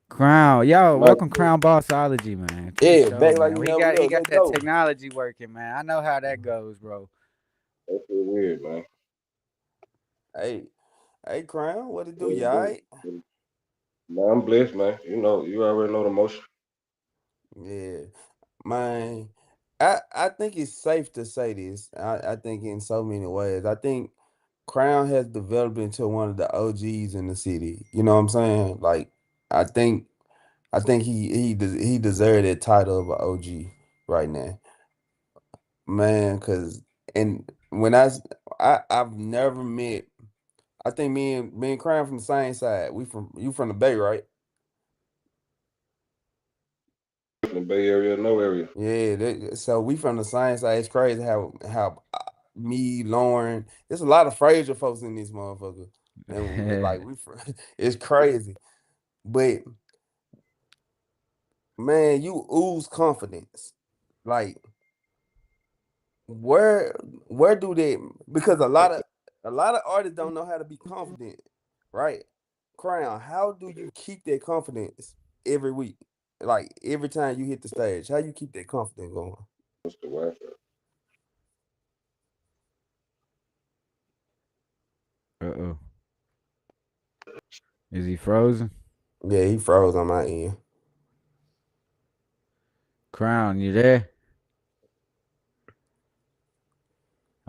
[SPEAKER 3] Crown, yo,
[SPEAKER 7] My
[SPEAKER 3] welcome Crown Bossology, man, to the
[SPEAKER 4] Yeah,
[SPEAKER 3] show,
[SPEAKER 4] back like
[SPEAKER 3] man.
[SPEAKER 4] we
[SPEAKER 3] He
[SPEAKER 4] never
[SPEAKER 3] got he
[SPEAKER 4] left.
[SPEAKER 3] got
[SPEAKER 4] Let's
[SPEAKER 3] that
[SPEAKER 4] go.
[SPEAKER 3] technology working, man. I know how that goes, bro.
[SPEAKER 7] that's so weird, man.
[SPEAKER 4] Hey, hey, Crown, what it do?
[SPEAKER 7] What
[SPEAKER 4] You
[SPEAKER 7] it
[SPEAKER 4] all
[SPEAKER 7] do?
[SPEAKER 4] right?
[SPEAKER 7] Man, I'm blessed, man. You already know the motion.
[SPEAKER 4] Yeah, man. I think it's safe to say this. I think in so many ways. I think Crown has developed into one of the OGs in the city. You know what I'm saying? Like, I think I think he deserved that title of an OG right now, man. Cause and when I've never met. I think me and Crown from the same side. You from the Bay, right?
[SPEAKER 8] in the Bay Area, no area.
[SPEAKER 4] Yeah, so we from the same side. It's crazy how me, Lauren, there's a lot of Fraser folks in this motherfucker, and like it's crazy. But man, you ooze confidence. Like where where do they? Because a lot of artists don't know how to be confident, right? Crown, how do you keep that confidence every week? Like every time you hit the stage, how you keep that confidence going?
[SPEAKER 8] What's the Wi-Fi?
[SPEAKER 3] Uh-oh. Is he frozen?
[SPEAKER 4] Yeah, he froze on my end.
[SPEAKER 3] Crown, you there?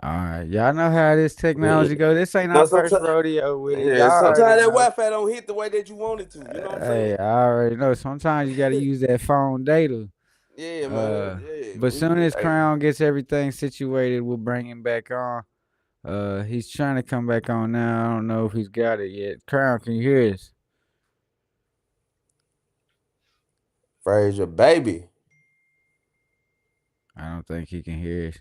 [SPEAKER 3] All right. Y'all know how this
[SPEAKER 4] Yeah.
[SPEAKER 3] technology go. This ain't
[SPEAKER 4] No,
[SPEAKER 3] our first
[SPEAKER 4] sometimes,
[SPEAKER 3] rodeo with it.
[SPEAKER 4] yeah,
[SPEAKER 3] Y'all
[SPEAKER 4] sometimes
[SPEAKER 3] already
[SPEAKER 4] that
[SPEAKER 3] know.
[SPEAKER 4] Wi-Fi don't hit the way that you want it to. You know what I'm
[SPEAKER 3] Hey,
[SPEAKER 4] saying?
[SPEAKER 3] I already know. Sometimes you got to use that phone data.
[SPEAKER 4] Yeah, man.
[SPEAKER 3] Uh,
[SPEAKER 4] Yeah,
[SPEAKER 3] but soon as
[SPEAKER 4] hey,
[SPEAKER 3] Crown gets everything situated, we'll bring him back on. He's trying to come back on now. I don't know if he's got it yet. Crown, can you hear us?
[SPEAKER 4] Fraser, baby.
[SPEAKER 3] I don't think he can hear us.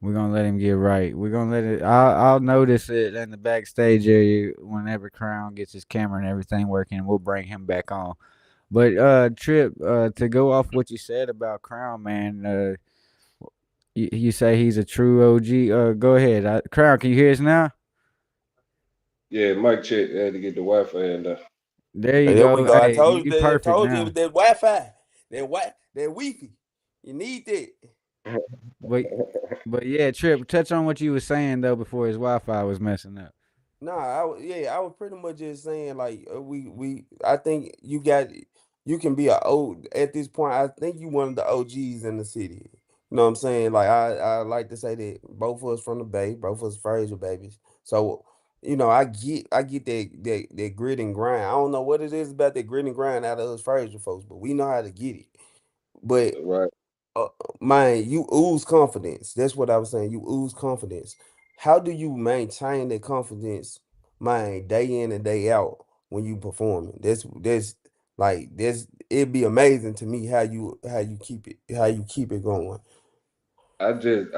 [SPEAKER 3] We're gonna let him get right. We're gonna let it. I'll notice it in the backstage area whenever Crown gets his camera and everything working. We'll bring him back on. But Trip, to go off what you said about Crown, man. You say he's a true OG. Go ahead. Crown, can you hear us now?
[SPEAKER 8] Yeah, mic check. I had to get the Wi-Fi in there.
[SPEAKER 3] There you
[SPEAKER 4] Hey, there we
[SPEAKER 3] go.
[SPEAKER 4] go. I
[SPEAKER 3] Hey,
[SPEAKER 4] told
[SPEAKER 3] you
[SPEAKER 4] you that. I
[SPEAKER 3] perfect
[SPEAKER 4] told you it was
[SPEAKER 3] now.
[SPEAKER 4] that Wi-Fi, that Wi-Fi. You need that.
[SPEAKER 3] But but yeah, Trip, touch on what you were saying though before his Wi-Fi was messing up.
[SPEAKER 4] Nah, yeah, I was pretty much just saying like I think you can be a old at this point. I think you one of the OGs in the city. You know what I'm saying? Like I like to say that both of us from the Bay, both of us Fraser babies. So I get that grit and grind. I don't know what it is about that grit and grind out of us Fraser folks, but we know how to get it. But
[SPEAKER 8] Right.
[SPEAKER 4] uh, man, you ooze confidence. That's what I was saying. You ooze confidence. How do you maintain that confidence, man, day in and day out when you performing? That's it'd be amazing to me how you keep it going.
[SPEAKER 8] I just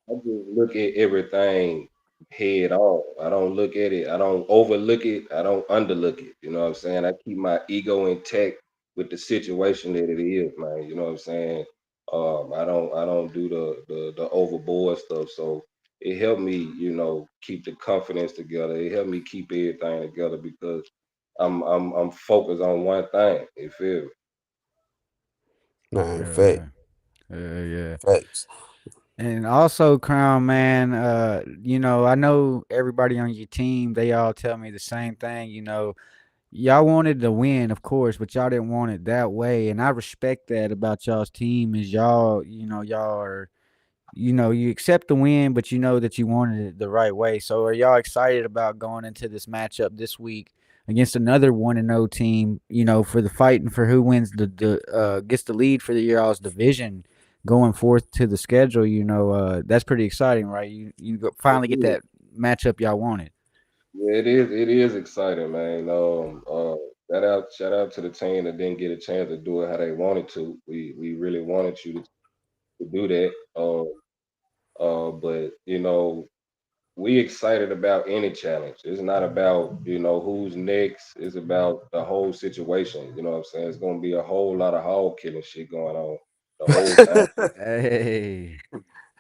[SPEAKER 8] look at everything head on. I don't look at it. I don't overlook it. I don't underlook it. You know what I'm saying? I keep my ego intact with the situation that it is, man. You know what I'm saying? I don't do the overboard stuff. So it helped me, keep the confidence together. It helped me keep everything together because I'm focused on one thing. You feel me?
[SPEAKER 4] Man, fact,
[SPEAKER 3] Yeah, yeah.
[SPEAKER 4] facts.
[SPEAKER 3] And also, Crown Man, I know everybody on your team, they all tell me the same thing, y'all wanted to win, of course, but y'all didn't want it that way. And I respect that about y'all's team is y'all are you accept the win, but you know that you wanted it the right way. So are y'all excited about going into this matchup this week against another 1-0 team, for the fight and for who wins the gets the lead for the y'all's division going forth to the schedule, that's pretty exciting, right? Finally get that matchup y'all wanted.
[SPEAKER 8] Yeah, it is. It is exciting, man. Shout out to the team that didn't get a chance to do it how they wanted to. We really wanted you to do that. But we excited about any challenge. It's not about who's next. It's about the whole situation. You know what I'm saying? It's gonna be a whole lot of hog killing shit going on the whole time.
[SPEAKER 3] Hey.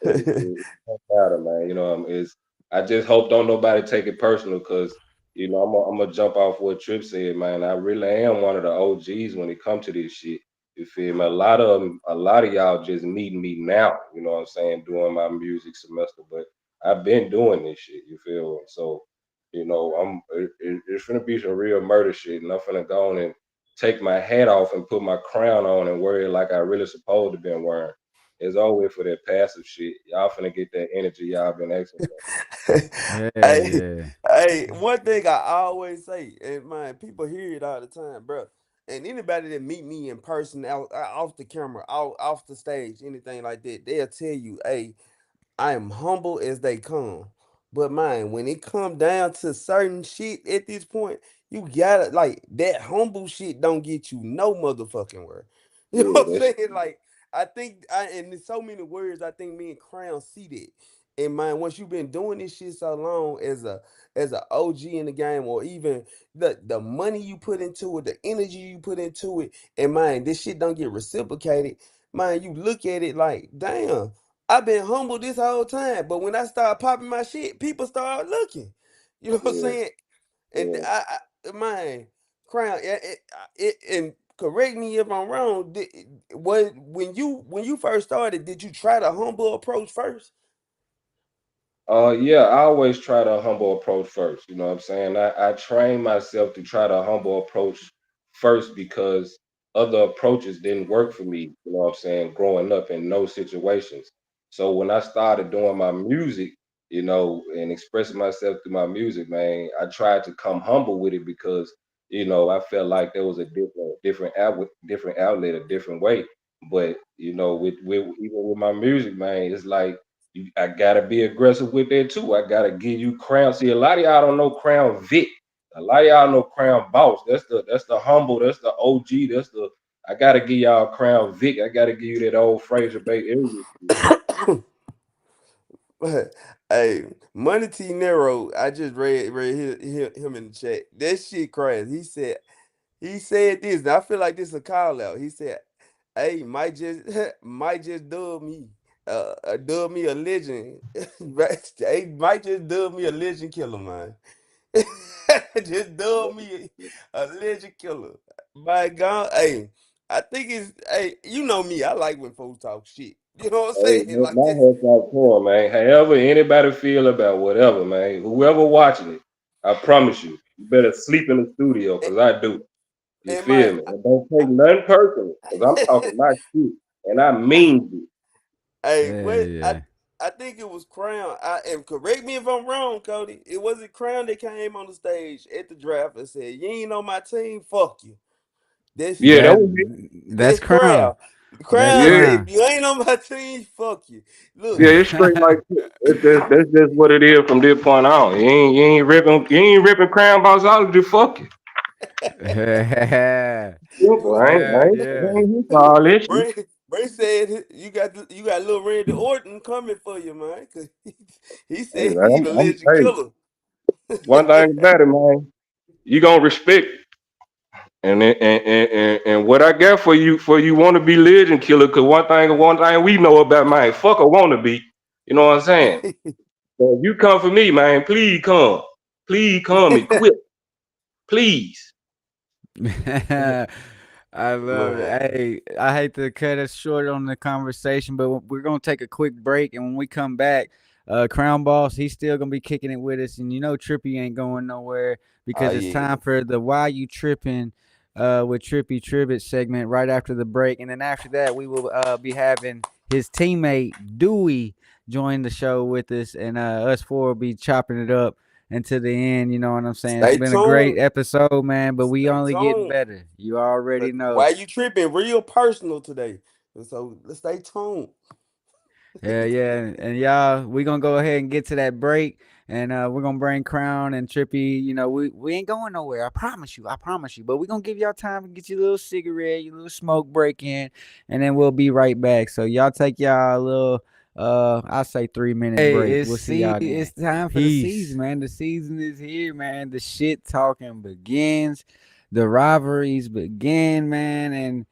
[SPEAKER 8] It don't matter, man. I just hope don't nobody take it personal because I'm gonna jump off what Trip said, man. I really am one of the OGs when it comes to this shit. You feel me? A lot of y'all just meeting me now. You know what I'm saying? Doing my music semester, but I've been doing this shit. You feel me? So, it's gonna be some real murder shit, and I'm finna go on and take my hat off and put my crown on and wear it like I really supposed to been wearing. It's always for that passive shit. Y'all finna get that energy y'all been asking for.
[SPEAKER 3] Hell
[SPEAKER 4] Hey,
[SPEAKER 3] yeah.
[SPEAKER 4] hey, one thing I always say, and man, people hear it all the time, bro. And anybody that meet me in person, off the camera, off the stage, anything like that, they'll tell you, hey, I am humble as they come. But man, when it come down to certain shit at this point, you gotta like that humble shit don't get you no motherfucking where. You know
[SPEAKER 8] Yeah,
[SPEAKER 4] what I'm
[SPEAKER 8] that's
[SPEAKER 4] saying? Like, and in so many words, I think me and Crown see that. And man, once you've been doing this shit so long as a OG in the game, or even the money you put into it, the energy you put into it, and man, this shit don't get reciprocated. Man, you look at it like, damn, I've been humble this whole time. But when I start popping my shit, people start looking. You know what I'm
[SPEAKER 8] yeah,
[SPEAKER 4] saying? And
[SPEAKER 8] yeah.
[SPEAKER 4] man, Crown, and correct me if I'm wrong. When you first started, did you try the humble approach first?
[SPEAKER 8] Yeah, I always try the humble approach first. You know what I'm saying? I train myself to try the humble approach first because other approaches didn't work for me, you know what I'm saying, growing up in those situations. So when I started doing my music, and expressing myself through my music, man, I tried to come humble with it because, I felt like there was a different outlet, a different way. But, with even with my music, man, it's like I gotta be aggressive with that too. I gotta give you Crown. See, a lot of y'all don't know Crown Vic. A lot of y'all know Crown Boss. That's the humble. That's the OG. I gotta give y'all Crown Vic. I gotta give you that old Fraser Bay area.
[SPEAKER 4] Hey, Money T Nero, I just read him in the chat. That shit crazy. He said this. And I feel like this is a call out. He said, "Hey, might just dub me a legend. Right? Hey, might just dub me a legend killer, man. Just dub me a legend killer. My God, hey, I think hey, you know me. I like when folks talk shit. You know what I'm
[SPEAKER 8] Hey,
[SPEAKER 4] saying?
[SPEAKER 8] man,
[SPEAKER 4] Like
[SPEAKER 8] my
[SPEAKER 4] this.
[SPEAKER 8] head's off to him, man. However anybody feel about whatever, man. Whoever watching it, I promise you, you better sleep in the studio because I do. You
[SPEAKER 4] And
[SPEAKER 8] feel
[SPEAKER 4] my
[SPEAKER 8] me? And don't take nothing personal because I'm talking my shit and I mean it.
[SPEAKER 4] hey,
[SPEAKER 3] Yeah,
[SPEAKER 4] what
[SPEAKER 3] yeah.
[SPEAKER 4] I think it was Crown. And correct me if I'm wrong, Cody. It wasn't Crown that came on the stage at the draft and said, "You ain't on my team, fuck you." That's
[SPEAKER 8] Yeah, that
[SPEAKER 3] That
[SPEAKER 8] was it.
[SPEAKER 3] that's
[SPEAKER 4] that's
[SPEAKER 3] Crown.
[SPEAKER 4] Crown.
[SPEAKER 3] That's
[SPEAKER 4] Crown
[SPEAKER 8] Yeah,
[SPEAKER 4] said, "If
[SPEAKER 3] Crown.
[SPEAKER 4] you ain't on my team, fuck you." Look,
[SPEAKER 8] yeah, it's straight like that. That's just what it is from this point on. You ain't ripping Crown Bossology, fuck it.
[SPEAKER 3] Yeah,
[SPEAKER 8] Simple. I ain't, I
[SPEAKER 3] yeah,
[SPEAKER 8] ain't, I
[SPEAKER 3] yeah.
[SPEAKER 8] ain't here for all this shit.
[SPEAKER 4] Bray said you got little Randy Orton coming for you, man. 'Cause he
[SPEAKER 8] Hey,
[SPEAKER 4] said he
[SPEAKER 8] man,
[SPEAKER 4] the legend
[SPEAKER 8] hey,
[SPEAKER 4] killer.
[SPEAKER 8] one thing about it, man, you gonna respect and what I got for you want to be legend killer. Cause one thing we know about man, fuck a wanna be. You know what I'm saying? So if you come for me, man, please come equipped, please.
[SPEAKER 3] I love it.
[SPEAKER 4] Man,
[SPEAKER 3] Hey, I hate to cut us short on the conversation, but we're gonna take a quick break, and when we come back, Crown Boss, he's still gonna be kicking it with us, and Trippy ain't going nowhere
[SPEAKER 4] oh
[SPEAKER 3] because it's
[SPEAKER 4] yeah,
[SPEAKER 3] time for the "Why You Tripping" with Trippy Tribbitt segment right after the break, and then after that, we will be having his teammate Dewey join the show with us, and us four will be chopping it up until the end. You know what I'm saying? It's
[SPEAKER 4] stay
[SPEAKER 3] been a great
[SPEAKER 4] tuned,
[SPEAKER 3] episode, man, but we
[SPEAKER 4] stay
[SPEAKER 3] only getting
[SPEAKER 4] tuned.
[SPEAKER 3] better. You already know.
[SPEAKER 4] Why you tripping? Real personal today. So let's stay tuned.
[SPEAKER 3] Yeah, yeah. And y'all, we gonna go ahead and get to that break. And we're gonna bring Crown and Trippy. We ain't going nowhere. I promise you. I promise you. But we're gonna give y'all time to get your little cigarette, your little smoke break in, and then we'll be right back. So y'all take y'all a little I'll say 3 minute break. We'll see y'all then. It's time for the season, man. The season is here, man. The shit talking begins. The rivalries begin, man. And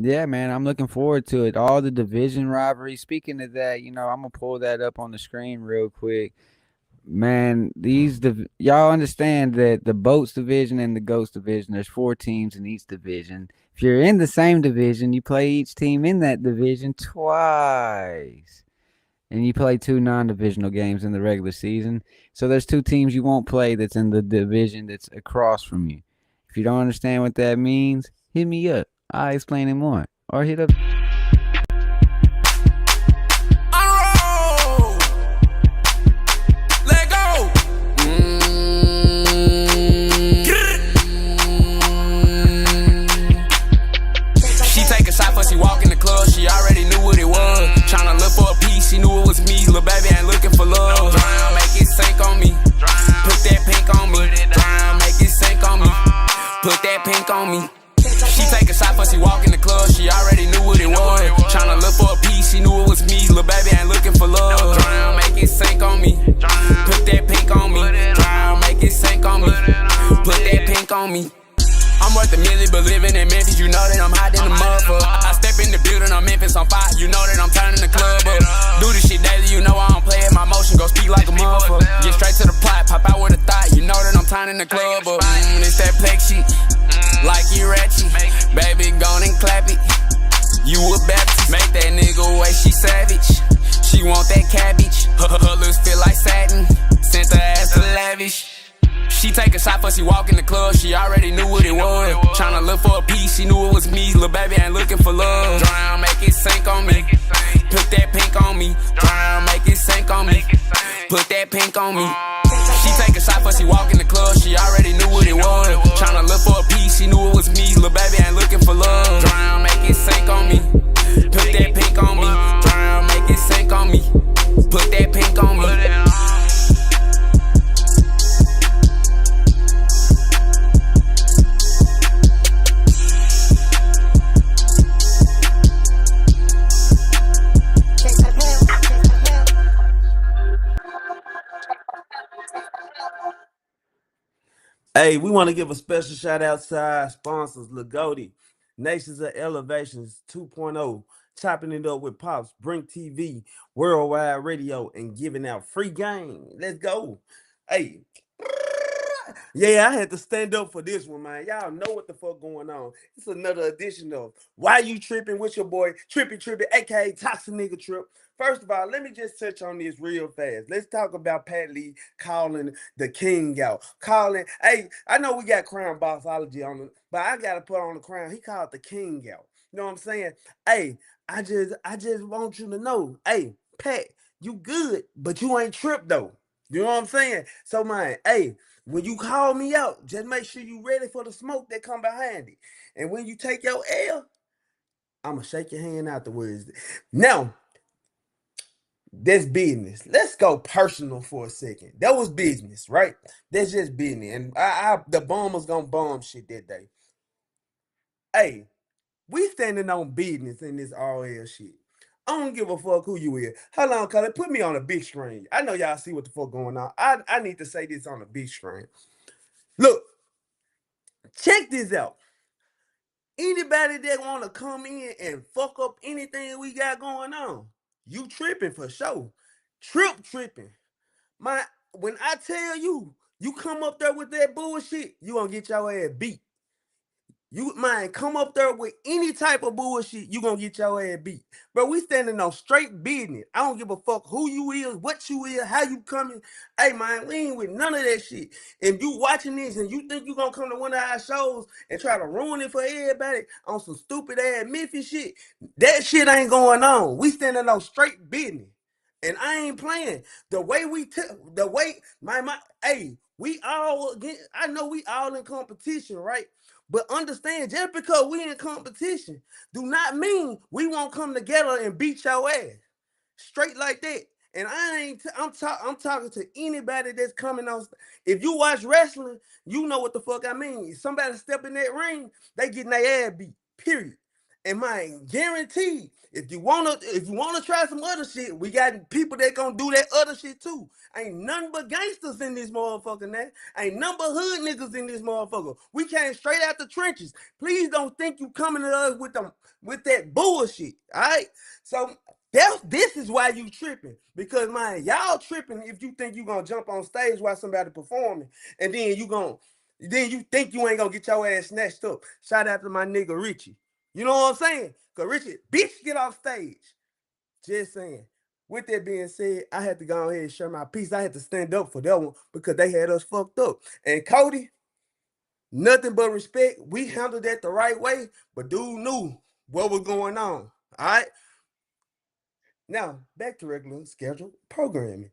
[SPEAKER 3] yeah, man, I'm looking forward to it. All the division rivalries. Speaking of that, I'm gonna pull that up on the screen real quick. Man, y'all understand that the Boats division and the Ghost division, there's 4 teams in each division. If you're in the same division, you play each team in that division twice. And you play 2 non-divisional games in the regular season. So there's 2 teams you won't play that's in the division that's across from you. If you don't understand what that means, hit me up. I'll explain it more. Or hit up.
[SPEAKER 6] Let go. She take a shot before she walk in the club. She already knew what it was. Tryna look for a piece, she knew it was me. Lil' baby ain't looking for love. Drown, make it sink on me. Put that pink on me. Drown, make it sink on me. Put that pink on me. She take a shot before she walk in the
[SPEAKER 9] worth a million, but living in Memphis, you know that I'm hot in the motherfucker. I step in the building, I'm Memphis on fire, you know that I'm turning the club up. Do this shit daily, you know I don't play it, my motion go speak like a motherfucker. Get straight to the plot, pop out with a thought, you know that I'm turning the club up. It's that plex shit, like you ratchet. Baby, go and clap it. You a Baptist, make that nigga way, she savage. She want that cabbage, her lips feel like satin. Sent her ass to lavish. She take a shot for she walk in the club, she already knew what it was. Tryna look for a piece, she knew it was me. Lil' baby ain't looking for love. Drown, make it sink on me. Put that pink on me. Drown, make it sink on me. Put that pink on me. She take a shot for she walk in the club, she already knew what it was. Tryna look for a piece, she knew it was me. Lil' baby ain't looking for love. Drown, make it sink on me. Put that pink on me. Drown, make it sink on me. Put that pink on me.
[SPEAKER 4] Hey, we want to give a special shout out to our sponsors, Lagodi, Nations of Elevations 2.0, chopping it up with Pops, Brink TV, Worldwide Radio, and giving out free game. Let's go. Hey, yeah, I had to stand up for this one, man. Y'all know what the fuck going on. It's another edition of Why You Tripping with your boy, Trippy Tribbitt, aka Toxic Nigga Trip. First of all, let me just touch on this real fast. Let's talk about Pat Lee calling the king out. Hey, I know we got Crown Bossology on it, but I gotta put on the crown. He called the king out. You know what I'm saying? Hey, I just want you to know, hey, Pat, you good, but you ain't tripped though. You know what I'm saying? So, man, hey, when you call me out, just make sure you ready for the smoke that come behind it. And when you take your L, I'ma shake your hand afterwards. Now, that's business. Let's go personal for a second. That was business, right? That's just business. And the bombers gonna bomb shit that day. Hey, we standing on business in this RL shit. I don't give a fuck who you is. Hold on, Colin. Put me on a big screen. I know y'all see what the fuck going on. I need to say this on a big screen. Look, check this out. Anybody that want to come in and fuck up anything we got going on, you tripping for sure. Tripping. When I tell you, you come up there with that bullshit, you gonna get your ass beat. You mind come up there with any type of bullshit, you gonna get your ass beat. Bro, we standing on straight business. I don't give a fuck who you is, what you is, how you coming. Hey man, we ain't with none of that shit. If you watching this and you think you gonna come to one of our shows and try to ruin it for everybody on some stupid ass Memphis shit, that shit ain't going on. We standing on straight business. And I ain't playing. Hey, we all I know we all in competition, right? But understand, just because we in competition, do not mean we won't come together and beat your ass. Straight like that. And I'm talking to anybody that's coming on. If you watch wrestling, you know what the fuck I mean. If somebody step in that ring, they getting their ass beat. Period. And man, guaranteed, if you wanna try some other shit, we got people that gonna do that other shit too. Ain't nothing but gangsters in this motherfucker, man. Ain't nothing but hood niggas in this motherfucker. We came straight out the trenches. Please don't think you coming to us with that bullshit. All right. So this is why you tripping. Because man, y'all tripping if you think you gonna jump on stage while somebody performing, and then you think you ain't gonna get your ass snatched up. Shout out to my nigga Richie. You know what I'm saying? Because Richie, bitch, get off stage. Just saying. With that being said, I had to go ahead and share my piece. I had to stand up for that one because they had us fucked up. And Cody, nothing but respect. We handled that the right way, but dude knew what was going on. All right? Now, back to regular scheduled programming.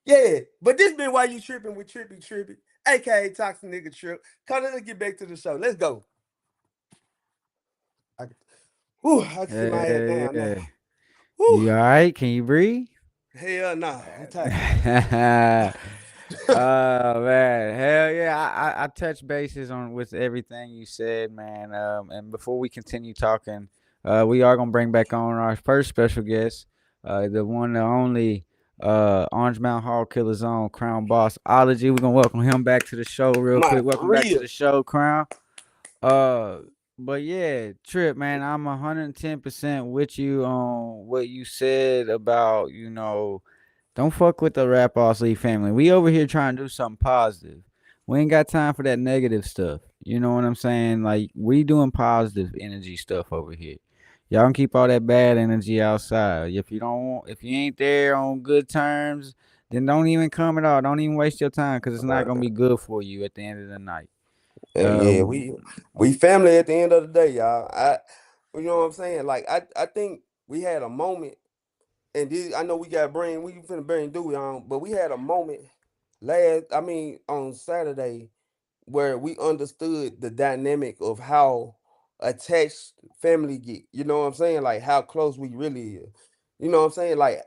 [SPEAKER 4] Yeah, but this been Why You Tripping with Trippy Tribbitt, a.k.a. Toxic Nigga Trip. Cody, let's get back to the show. Let's go. I can sit my head down now.
[SPEAKER 3] Hey, you all right? Can you breathe?
[SPEAKER 4] Hell nah, I'm tired.
[SPEAKER 3] Oh man, hell yeah! I touch bases on with everything you said, man. And before we continue talking, we are gonna bring back on our first special guest, the one, the only, Orange Mountain Hall Killer's own Crown Bossology. We're gonna welcome him back to the show real quick. Welcome back to the show, Crown. Uh, but yeah, Trip, man, I'm 110% with you on what you said about, don't fuck with the Rap Boss League family. We over here trying to do something positive. We ain't got time for that negative stuff. You know what I'm saying? Like, we doing positive energy stuff over here. Y'all can keep all that bad energy outside. If you ain't there on good terms, then don't even come at all. Don't even waste your time because it's not gonna be good for you at the end of the night.
[SPEAKER 4] Yeah,
[SPEAKER 3] Uh,
[SPEAKER 4] we family at the end of the day, y'all. You know what I'm saying? Like I think we had a moment, and this, I know we finna bring Dewey on, but we had a moment on Saturday where we understood the dynamic of how attached family get. You know what I'm saying? Like how close we really is. You know what I'm saying? Like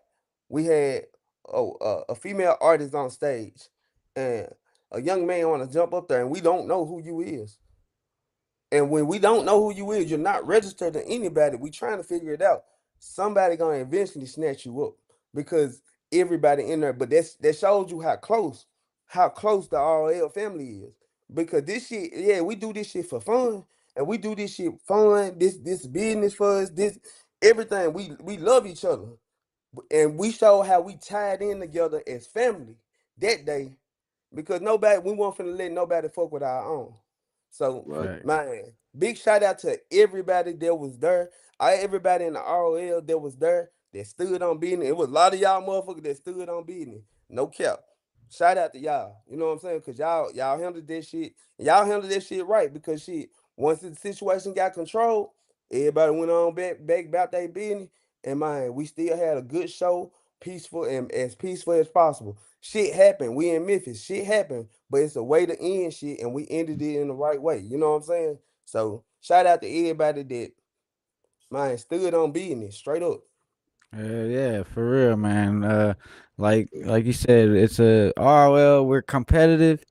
[SPEAKER 4] we had a female artist on stage, and a young man want to jump up there, and we don't know who you is. And when we don't know who you is, you're not registered to anybody. We trying to figure it out. Somebody gonna eventually snatch you up because everybody in there. But that shows you how close the RL family is. Because this shit, yeah, we do this shit for fun, and we do this shit fun. This business for us. This everything. We love each other, and we show how we tied in together as family that day because nobody we weren't finna let nobody fuck with our own. So
[SPEAKER 8] Right.
[SPEAKER 4] man, big shout out to everybody that was there. Everybody in the ROL that was there that stood on business. It was a lot of y'all motherfuckers that stood on business. No cap. Shout out to y'all. You know what I'm saying? Cause y'all handled that shit. Y'all handled that shit right because shit. Once the situation got controlled, everybody went on back about their business. And man, we still had a good show, peaceful as possible. Shit happened. We in Memphis. Shit happened, but it's a way to end shit, and we ended it in the right way. You know what I'm saying? So shout out to everybody that man stood on business straight up.
[SPEAKER 3] yeah, for real, man. Like you said, it's a ROL. We're competitive,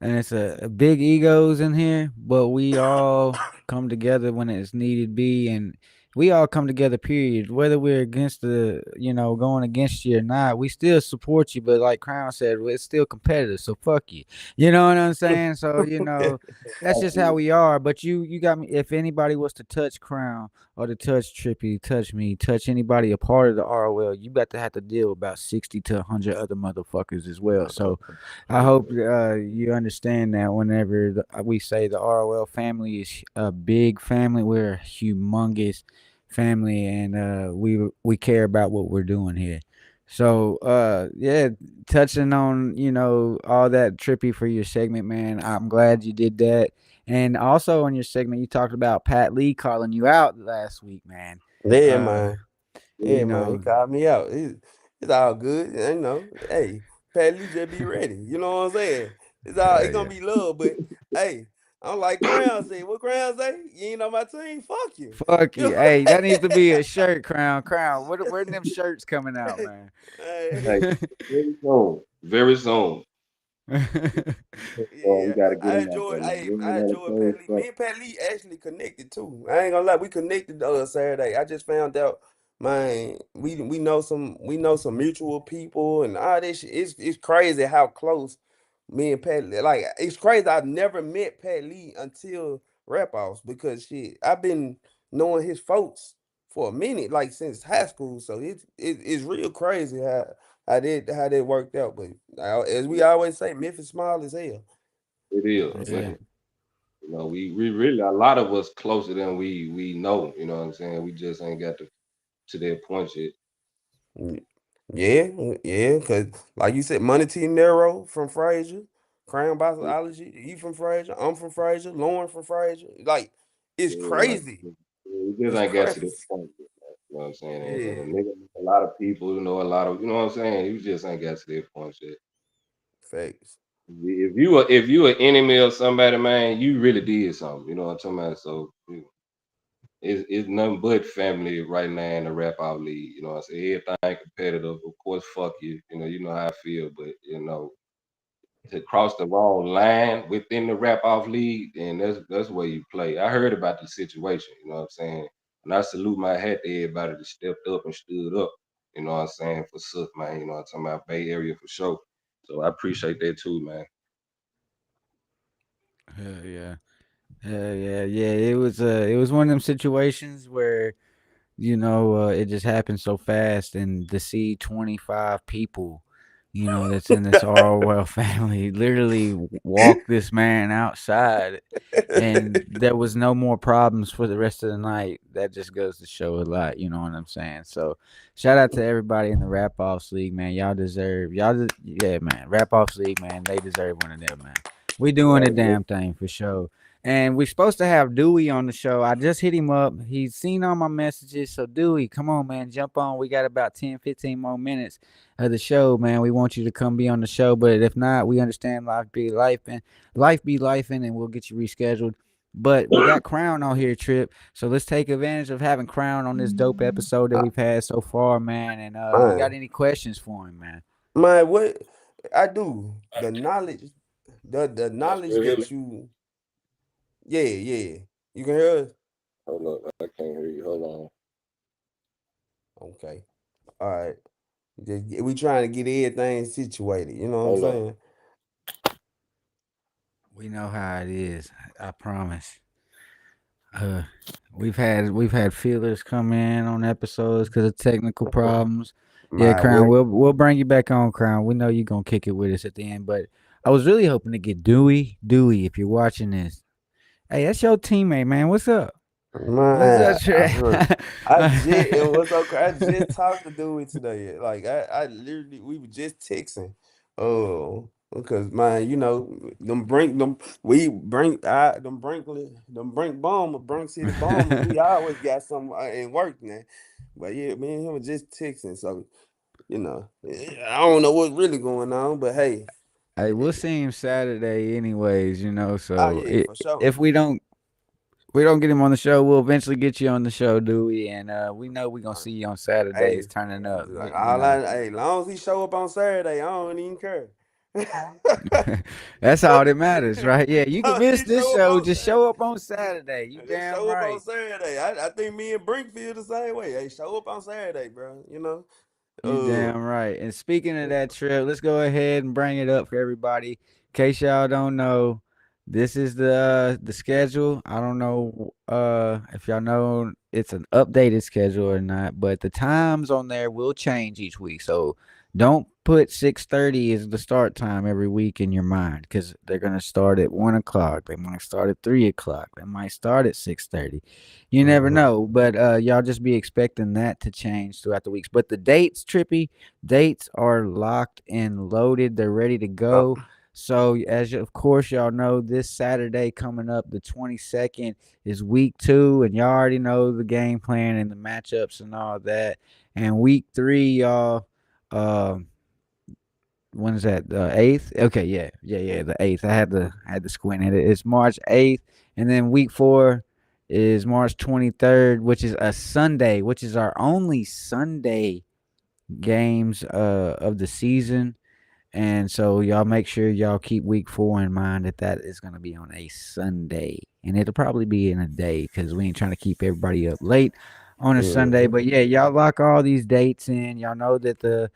[SPEAKER 3] and it's a big egos in here, but we all come together when it's needed be, and we all come together. Period. Whether we're against going against you or not, we still support you. But like Crown said, it's still competitive. So fuck you. You know what I'm saying? So that's just how we are. But you got me. If anybody was to touch Crown or to touch Trippy, touch me, touch anybody a part of the ROL, you got to have to deal with about 60 to 100 other motherfuckers as well. So I hope you understand that whenever we say the ROL family is a big family, we're a humongous family, and we care about what we're doing here. So yeah, touching on all that Trippy for your segment, man. I'm glad you did that. And also on your segment, you talked about Pat Lee calling you out last week, man.
[SPEAKER 4] Yeah,
[SPEAKER 3] Uh,
[SPEAKER 4] man.
[SPEAKER 3] you
[SPEAKER 4] Yeah, man. He
[SPEAKER 3] know,
[SPEAKER 4] called me out. It's all good. You know, hey, Pat Lee just be ready. You know what I'm saying? It's gonna
[SPEAKER 3] yeah.
[SPEAKER 4] be love, but hey, I'm like Crown say. What Crown say? You ain't on my team. Fuck you.
[SPEAKER 3] Fuck
[SPEAKER 4] You
[SPEAKER 3] you.
[SPEAKER 4] know?
[SPEAKER 3] Hey, that needs to be a shirt, Crown. Where them shirts coming out, man?
[SPEAKER 4] Hey,
[SPEAKER 8] Hey, very soon. Very soon. We
[SPEAKER 4] yeah,
[SPEAKER 8] gotta get
[SPEAKER 4] I
[SPEAKER 8] him out
[SPEAKER 4] enjoyed.
[SPEAKER 8] there, man. We
[SPEAKER 4] I
[SPEAKER 8] ain't on the
[SPEAKER 4] enjoyed Pat
[SPEAKER 8] same
[SPEAKER 4] Lee.
[SPEAKER 8] stuff.
[SPEAKER 4] Me and Pat Lee actually connected too. I ain't gonna lie, we connected Saturday. I just found out, man. We know some mutual people and all this shit. It's crazy how close me and Pat Lee. Like it's crazy. I've never met Pat Lee until RapOffs because shit. I've been knowing his folks for a minute, like since high school. So it's real crazy how that worked out. But as we always say, Memphis small as hell.
[SPEAKER 8] It is,
[SPEAKER 3] Yeah.
[SPEAKER 8] man. You know, we really a lot of us closer than we know. You know what I'm saying? We just ain't got to that point yet.
[SPEAKER 4] Mm, yeah, yeah, cause like you said, Money T Nero from Fraser, Crown Bossology, you from Fraser, I'm from Fraser, Lauren from Fraser. Like, it's
[SPEAKER 8] Yeah, like
[SPEAKER 4] crazy.
[SPEAKER 8] we just
[SPEAKER 4] It's
[SPEAKER 8] ain't got to
[SPEAKER 4] crazy.
[SPEAKER 8] that point yet, man. You know what I'm saying? And a
[SPEAKER 4] Yeah,
[SPEAKER 8] nigga, a lot of people, a lot of, you know what I'm saying? You just ain't got to that point yet.
[SPEAKER 4] facts.
[SPEAKER 8] If you an enemy of somebody, man, you really did something. You know what I'm talking about? So it's nothing but family right now in the rap out league. You know what I'm saying? Everything competitive. Of course, fuck you. You know how I feel, but to cross the wrong line within the rap off league, then that's where you play. I heard about the situation, you know what I'm saying? And I salute my hat to everybody that stepped up and stood up, you know what I'm saying, for Suf, man, you know what I'm talking about, Bay Area for sure. So I appreciate that too, man.
[SPEAKER 3] Hell yeah. Yeah. It was one of them situations where it just happened so fast, and to see 25 people, that's in this Orwell family literally walk this man outside, and there was no more problems for the rest of the night. That just goes to show a lot, you know what I'm saying? So, shout out to everybody in the Rap Offs League, man. Yeah, man. Rap Offs League, man. They deserve one of them, man. We doing a
[SPEAKER 4] Right,
[SPEAKER 3] damn thing for sure. And we're supposed to have Dewey on the show. I just hit him up. He's seen all my messages. So, Dewey, come on, man. Jump on. We got about 10, 15 more minutes of the show, man. We want you to come be on the show. But if not, we understand life be life, and we'll get you rescheduled. But we got Crown on here, Trip. So let's take advantage of having Crown on this dope episode that
[SPEAKER 4] Uh,
[SPEAKER 3] we've had so far, man. And you got
[SPEAKER 4] man,
[SPEAKER 3] any questions for him, man?
[SPEAKER 4] man, what I do, the knowledge, the
[SPEAKER 8] Y'all
[SPEAKER 4] knowledge
[SPEAKER 8] still hear me?
[SPEAKER 4] that yeah, you can hear us.
[SPEAKER 8] Hold up, I can't hear you. Hold on.
[SPEAKER 4] Okay, all right. We trying to get everything situated. You know what I'm
[SPEAKER 8] Hold on.
[SPEAKER 4] saying?
[SPEAKER 3] We know how it is. I promise. Uh, we've had feelers come in on episodes because of technical problems. Yeah,
[SPEAKER 4] My
[SPEAKER 3] Crown,
[SPEAKER 4] what?
[SPEAKER 3] we'll bring you back on, Crown. We know you're gonna kick it with us at the end, but I was really hoping to get Dewey, if you're watching this. Hey, that's your teammate, man. What's up? What's
[SPEAKER 4] Man,
[SPEAKER 3] up, Trey?
[SPEAKER 4] I just it was okay. I just talked to Dewey today. Like I literally we were just texting. Oh, because man, them brink bomber, brink city bombers. We always got some in work now. But yeah, me and him were just texting. So I don't know what's really going on. But hey,
[SPEAKER 3] Hey, we'll see him Saturday, anyways.
[SPEAKER 4] oh
[SPEAKER 3] So
[SPEAKER 4] yeah, for sure.
[SPEAKER 3] if we don't get him on the show, we'll eventually get you on the show, Dewey. And we know we're gonna see you on Saturdays
[SPEAKER 4] Hey,
[SPEAKER 3] turning up.
[SPEAKER 4] like all hey, long as he show up on Saturday, I don't even care.
[SPEAKER 3] That's all that matters, right? Yeah, you can
[SPEAKER 4] Long as
[SPEAKER 3] miss
[SPEAKER 4] he
[SPEAKER 3] this
[SPEAKER 4] show up
[SPEAKER 3] show.
[SPEAKER 4] on
[SPEAKER 3] Just show up
[SPEAKER 4] Saturday.
[SPEAKER 3] on Saturday. You
[SPEAKER 4] Just
[SPEAKER 3] damn
[SPEAKER 4] show up on
[SPEAKER 3] right.
[SPEAKER 4] Saturday. I think me and Brink feel the same way. Hey, show up on Saturday, bro.
[SPEAKER 3] You damn right. And speaking of that trip, let's go ahead and bring it up for everybody. In case y'all don't know, this is the schedule. I don't know if y'all know it's an updated schedule or not, but the times on there will change each week. So don't put 6:30 as the start time every week in your mind, because they're gonna start at 1 o'clock. They might start at 3 o'clock. They might start at 6:30. You never
[SPEAKER 4] Mhm.
[SPEAKER 3] know, but y'all just be expecting that to change throughout the weeks. But the dates, Trippy, dates are locked and loaded. They're ready to
[SPEAKER 4] Uh,
[SPEAKER 3] go. So, of course, y'all know this Saturday coming up, the 22nd, is week 2, and y'all already know the game plan and the matchups and all that. And week 3, y'all, um, when is that? The 8th? Okay, yeah, the 8th. I had to squint at it. It's March 8th, and then week 4 is March 23rd, which is a Sunday, which is our only Sunday games of the season. And so y'all make sure y'all keep week 4 in mind that is going to be on a Sunday. And it'll probably be in a day because we ain't trying to keep everybody up late on a Sunday.
[SPEAKER 4] mhm.
[SPEAKER 3] But yeah, y'all lock all these dates in. Y'all know that the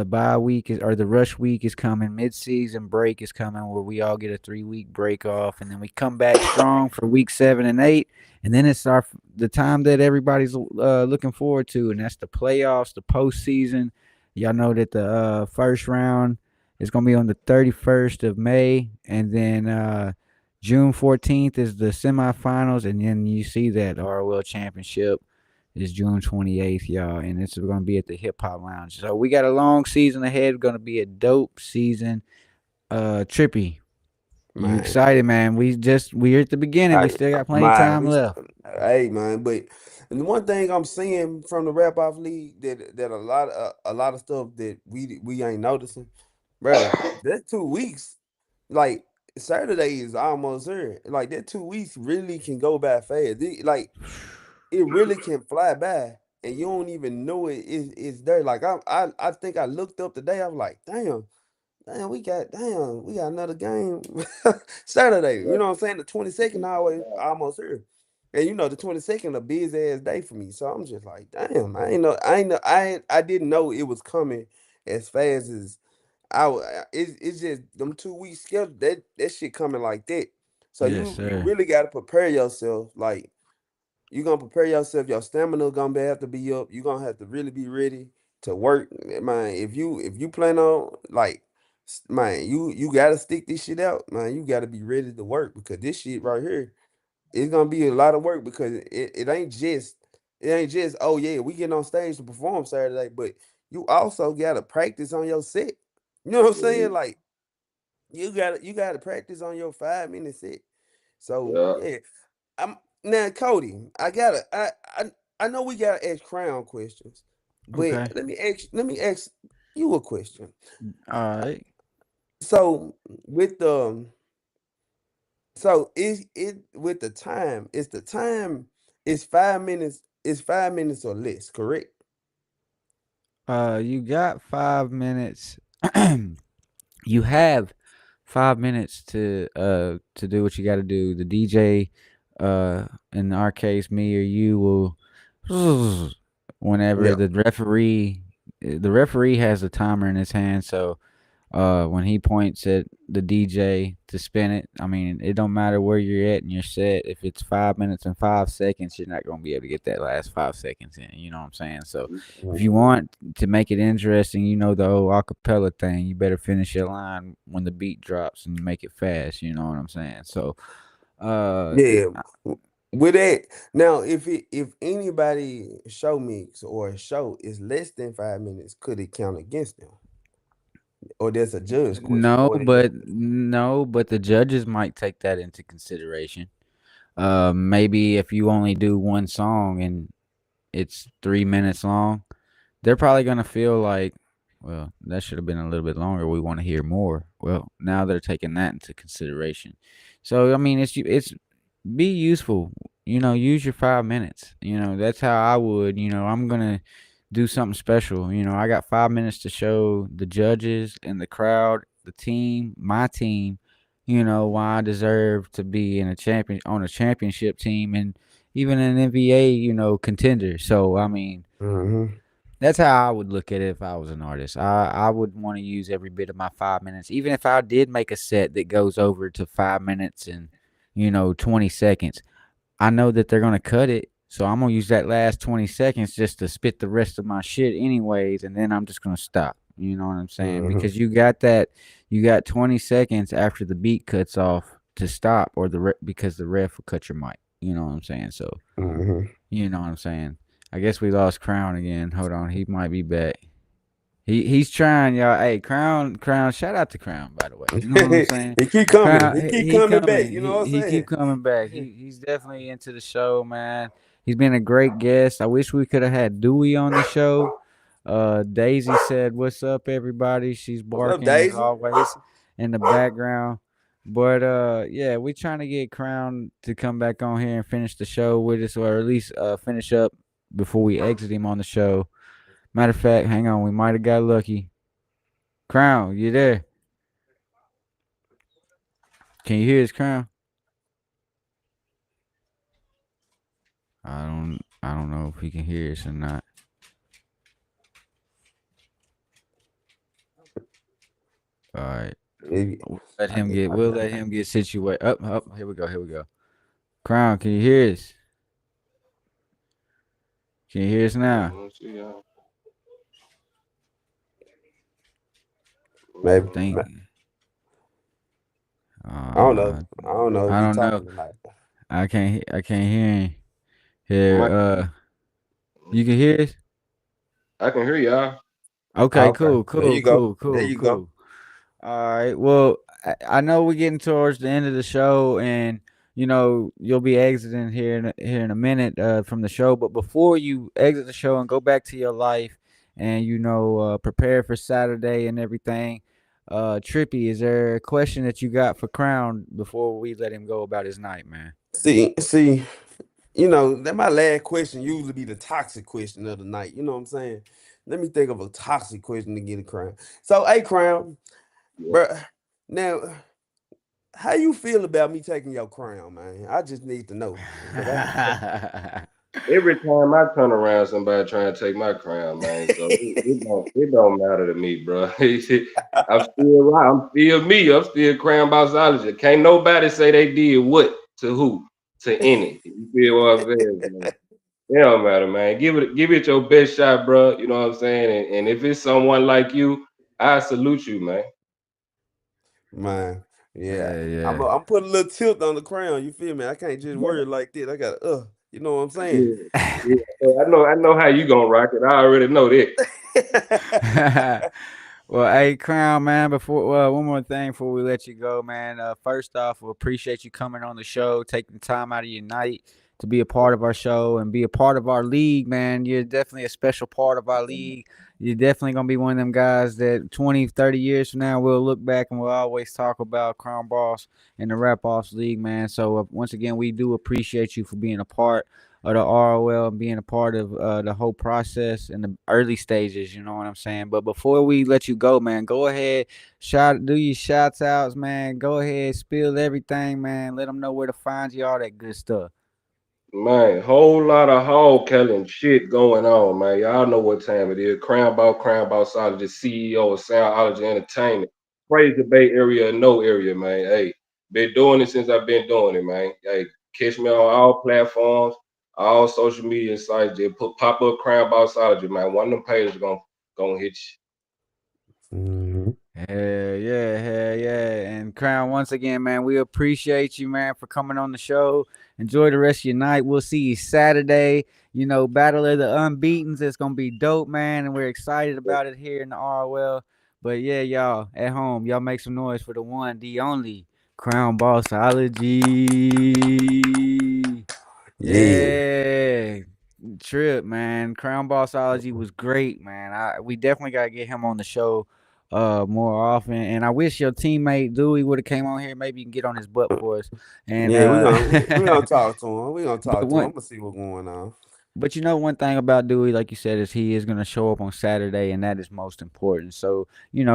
[SPEAKER 3] bye week or the rush week is coming. Mid-season break is coming where we all get a 3-week break off. And then we come back strong for week 7 and 8. And then it's the time that everybody's looking forward to. And that's the playoffs, the postseason. Y'all know that the first round it's gonna be on the 31st of May, and then June 14th is the semifinals, and then you see that ROL Championship is June 28th, y'all, and it's gonna be at the Hip Hop Lounge. So we got a long season ahead. Gonna be a dope season. Trippy, you
[SPEAKER 4] Man,
[SPEAKER 3] excited, man? We're at the beginning. We
[SPEAKER 4] I
[SPEAKER 3] still got plenty of
[SPEAKER 4] my
[SPEAKER 3] time
[SPEAKER 4] we
[SPEAKER 3] left.
[SPEAKER 4] hey man, but and the one thing I'm seeing from the rap off league that a lot of stuff that we ain't noticing, brother. That 2 weeks, like Saturday is almost here. Like that 2 weeks really can go by fast. Like it really can fly by, and you don't even know it's there. Like I think I looked up today. I was like, damn, we got another game Saturday. You know what I'm saying? The 22nd always almost here. And the 22nd a busy ass day for me. So I'm just like, damn, I didn't know it was coming as fast as it's just them 2 weeks schedule that shit coming like that. So
[SPEAKER 3] Yes,
[SPEAKER 4] you
[SPEAKER 3] sir.
[SPEAKER 4] really got to prepare yourself. Like you're gonna prepare yourself. Your stamina have to be up. You're gonna have to really be ready to work, man. If you plan on like, man, you gotta stick this shit out, man. You gotta be ready to work because this shit right here it's gonna be a lot of work because it ain't just oh yeah we getting on stage to perform Saturday, but you also gotta practice on your set. You know what I'm saying?
[SPEAKER 8] Yeah,
[SPEAKER 4] Like you gotta practice on your 5 minute set. So
[SPEAKER 8] yeah.
[SPEAKER 4] yeah, I'm now Cody. I know we gotta ask Crown questions, but
[SPEAKER 3] Okay.
[SPEAKER 4] let me ask you a question.
[SPEAKER 3] All right.
[SPEAKER 4] So with the so is it with the time? Is the time is 5 minutes? Is 5 minutes or less? Correct.
[SPEAKER 3] You got 5 minutes. You have 5 minutes to do what you got to do. The DJ, in our case, me or you will, whenever
[SPEAKER 4] Yeah.
[SPEAKER 3] the referee has a timer in his hand, so when he points at the DJ to spin it, I mean, it don't matter where you're at in your set. If it's 5 minutes and 5 seconds, you're not gonna be able to get that last 5 seconds in. You know what I'm saying? So, if you
[SPEAKER 4] Mhm.
[SPEAKER 3] want to make it interesting, the old acapella thing. You better finish your line when the beat drops and you make it fast. You know what I'm saying? So, uh,
[SPEAKER 4] Yeah. With that, now if anybody show mix or a show is less than 5 minutes, could it count against them? Or that's a judge question.
[SPEAKER 3] no,
[SPEAKER 4] Or they
[SPEAKER 3] but no, but the judges might take that into consideration. Maybe if you only do one song and it's 3 minutes long, they're probably gonna feel like, well, that should have been a little bit longer. We want to hear more. Well, now they're taking that into consideration. So I mean, it's be useful. Use your 5 minutes. That's how I would. I'm gonna do something special. I got 5 minutes to show the judges and the crowd, the team, my team. Why I deserve to be on a championship team and even an NBA, contender. So I mean,
[SPEAKER 4] Mhm.
[SPEAKER 3] that's how I would look at it if I was an artist. I would want to use every bit of my 5 minutes, even if I did make a set that goes over to 5 minutes and 20 seconds. I know that they're gonna cut it, so I'm gonna use that last 20 seconds just to spit the rest of my shit, anyways, and then I'm just gonna stop. You know what I'm saying?
[SPEAKER 4] Mhm.
[SPEAKER 3] Because you got 20 seconds after the beat cuts off to stop, or because the ref will cut your mic. You know what I'm saying? So
[SPEAKER 4] Mhm.
[SPEAKER 3] you know what I'm saying. I guess we lost Crown again. Hold on, he might be back. He's trying, y'all. Hey, Crown. Shout out to Crown, by the way. You know what I'm saying?
[SPEAKER 4] He keep coming.
[SPEAKER 3] Crown,
[SPEAKER 4] He keep
[SPEAKER 3] he
[SPEAKER 4] coming back.
[SPEAKER 3] coming.
[SPEAKER 4] You know what I'm
[SPEAKER 3] He keep
[SPEAKER 4] saying?
[SPEAKER 3] coming back. He's definitely into the show, man. He's been a great guest. I wish we could have had Dewey on the show. Daisy said, "What's up, everybody?" She's
[SPEAKER 4] What's up,
[SPEAKER 3] barking as
[SPEAKER 4] Daisy?
[SPEAKER 3] always in the background. But yeah, we trying to get Crown to come back on here and finish the show with us, or at least finish up before we exit him on the show. Matter of fact, hang on, we might have got lucky. Crown, you there? Can you hear his crown? I don't know if he can hear us or not. All right.
[SPEAKER 4] Maybe.
[SPEAKER 3] Let
[SPEAKER 4] I
[SPEAKER 3] him
[SPEAKER 4] get
[SPEAKER 3] get
[SPEAKER 4] my
[SPEAKER 3] we'll let him get situated. Up, here we go, here we go. Crown, can you hear us? Can you hear us now?
[SPEAKER 8] Let's see,
[SPEAKER 4] maybe.
[SPEAKER 3] I think
[SPEAKER 4] I don't know.
[SPEAKER 3] uh
[SPEAKER 4] I don't know if
[SPEAKER 3] I
[SPEAKER 4] he
[SPEAKER 3] don't know.
[SPEAKER 4] talking tonight.
[SPEAKER 3] I can't hear him.
[SPEAKER 8] you
[SPEAKER 3] Here,
[SPEAKER 8] might.
[SPEAKER 3] you can hear us?
[SPEAKER 8] I can hear y'all.
[SPEAKER 3] Okay,
[SPEAKER 4] Okay.
[SPEAKER 3] cool,
[SPEAKER 4] There
[SPEAKER 3] cool,
[SPEAKER 4] you go.
[SPEAKER 3] cool,
[SPEAKER 4] There
[SPEAKER 3] cool,
[SPEAKER 4] you go.
[SPEAKER 3] cool. All right. Well, I know we're getting towards the end of the show, and you'll be exiting here in a minute from the show. But before you exit the show and go back to your life, and prepare for Saturday and everything, Trippy, is there a question that you got for Crown before we let him go about his night, man?
[SPEAKER 4] See, that my last question usually be the toxic question of the night. You know what I'm saying? Let me think of a toxic question to get a crown. So, hey, crown,
[SPEAKER 8] Yeah.
[SPEAKER 4] bro. Now, how you feel about me taking your crown, man? I just need to know because
[SPEAKER 8] Every time I turn around, somebody trying to take my crown, man. So it don't matter to me, bro. I'm still right. I'm still me. I'm still crying Bossology. Can't nobody say they did what to who to any. You feel what I'm saying, man? It don't matter, man. Give it your best shot, bro. You know what I'm saying? And if it's someone like you, I salute you, man.
[SPEAKER 4] Man, yeah.
[SPEAKER 3] Yeah,
[SPEAKER 4] I'm
[SPEAKER 3] yeah.
[SPEAKER 4] I'm putting a little tilt on the crown. You feel me? I can't just wear it like that. I got you know what I'm saying?
[SPEAKER 8] Yeah, yeah. I know how you gonna rock it. I already know that.
[SPEAKER 3] Well, hey, Crown, man, before one more thing before we let you go, man. First off, we appreciate you coming on the show, taking time out of your night to be a part of our show and be a part of our league, man. You're definitely a special part of our league. You're definitely going to be one of them guys that 20, 30 years from now, we'll look back and we'll always talk about Crown Boss and the RapOffs League, man. So, once again, we do appreciate you for being a part of the ROL and being a part of the whole process in the early stages. You know what I'm saying? But before we let you go, man, go ahead, do your shouts outs, man. Go ahead, spill everything, man. Let them know where to find you, all that good stuff.
[SPEAKER 8] Man, whole lot of hog killing shit going on, man. Y'all know what time it is. Crown Bossology, CEO of Soundology Entertainment. Praise the Bay Area, no area, man. Hey, been doing it since I've been doing it, man. Hey, catch me on all platforms, all social media sites. Just pop up Crown Bossology, man. One of them pages gonna hit
[SPEAKER 4] Mhm.
[SPEAKER 3] Hell yeah. And Crown, once again, man, we appreciate you, man, for coming on the show. Enjoy the rest of your night. We'll see you Saturday. You know, Battle of the Unbeatens. It's gonna be dope, man, and we're excited
[SPEAKER 8] you.
[SPEAKER 3] about it here in the ROL. But yeah, y'all at home, y'all make some noise for the one, the only Crown Bossology.
[SPEAKER 4] Yeah.
[SPEAKER 3] Yeah. Trip, man. Crown Bossology was great, man. We definitely gotta get him on the show more often. And I wish your teammate Dewey would have came on here. Maybe you can get on his butt for us. And
[SPEAKER 4] Yeah, we gonna talk to him. We gonna
[SPEAKER 3] but
[SPEAKER 4] talk to him. I'm
[SPEAKER 3] one
[SPEAKER 4] gonna see what's going on.
[SPEAKER 3] but you know one thing about Dewey, like you said, is he is gonna show up on Saturday, and that is most important. So